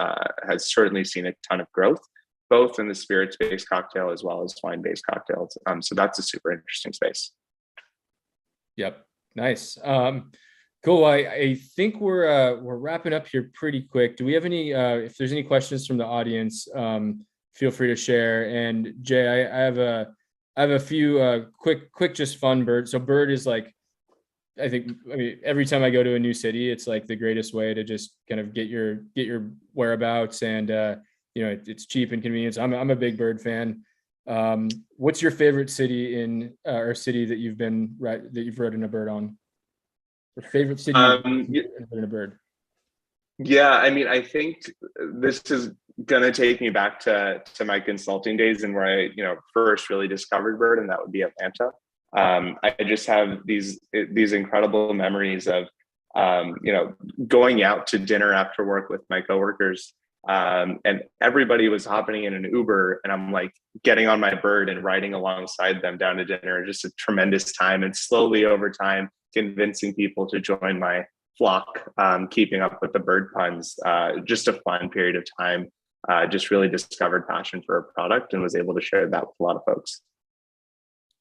certainly seen a ton of growth, both in the spirits-based cocktail as well as wine-based cocktails. So that's a super interesting space. Yep, nice. Cool. I think we're wrapping up here pretty quick. Do we have any? If there's any questions from the audience, feel free to share. And Jay, I have a few quick, just fun Bird. So Bird is like, I mean, every time I go to a new city, it's like the greatest way to just kind of get your whereabouts, and it's cheap and convenient. I'm a big Bird fan. What's your favorite city or city that you've ridden a Bird on? Or favorite city in a Bird? Yeah, I mean, I think this is gonna take me back to my consulting days, and where I first really discovered Bird, and that would be Atlanta. I just have these incredible memories of going out to dinner after work with my coworkers, and everybody was hopping in an Uber, and I'm like getting on my Bird and riding alongside them down to dinner. Just a tremendous time, and slowly over time convincing people to join my flock, keeping up with the Bird puns. Just a fun period of time. Just really discovered passion for a product and was able to share that with a lot of folks.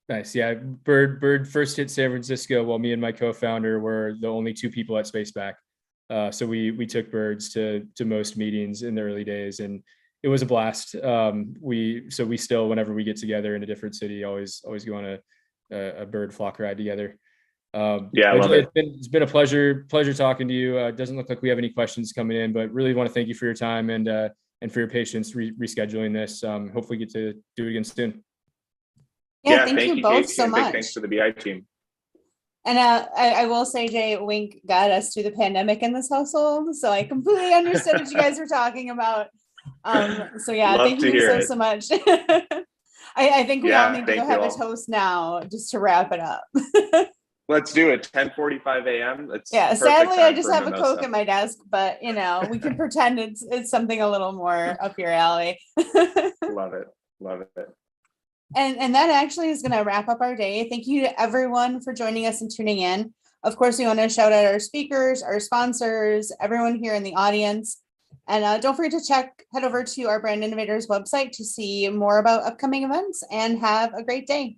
Nice. Yeah, Bird first hit San Francisco while me and my co-founder were the only two people at Spaceback. So we took Birds to most meetings in the early days, and it was a blast. We still, whenever we get together in a different city, always go on a Bird flock ride together. Yeah, I love it. It's been a pleasure talking to you. It doesn't look like we have any questions coming in, but really want to thank you for your time and for your patience rescheduling this. Hopefully get to do it again soon. Yeah, thank you both Casey, so much. Big thanks to the BI team. And I will say, Jay, Wink got us through the pandemic in this household, so I completely understood what you guys were talking about. So yeah, thank you so much. I think we all need to go have a toast now just to wrap it up. Let's do it. 10:45 a.m. That's Yeah, perfect sadly, I time just for have a mimosa. Coke at my desk, but you know, we can pretend it's something a little more up your alley. Love it. Love it. And that actually is going to wrap up our day. Thank you to everyone for joining us and tuning in. Of course, we want to shout out our speakers, our sponsors, everyone here in the audience. And don't forget to head over to our Brand Innovators website to see more about upcoming events, and have a great day.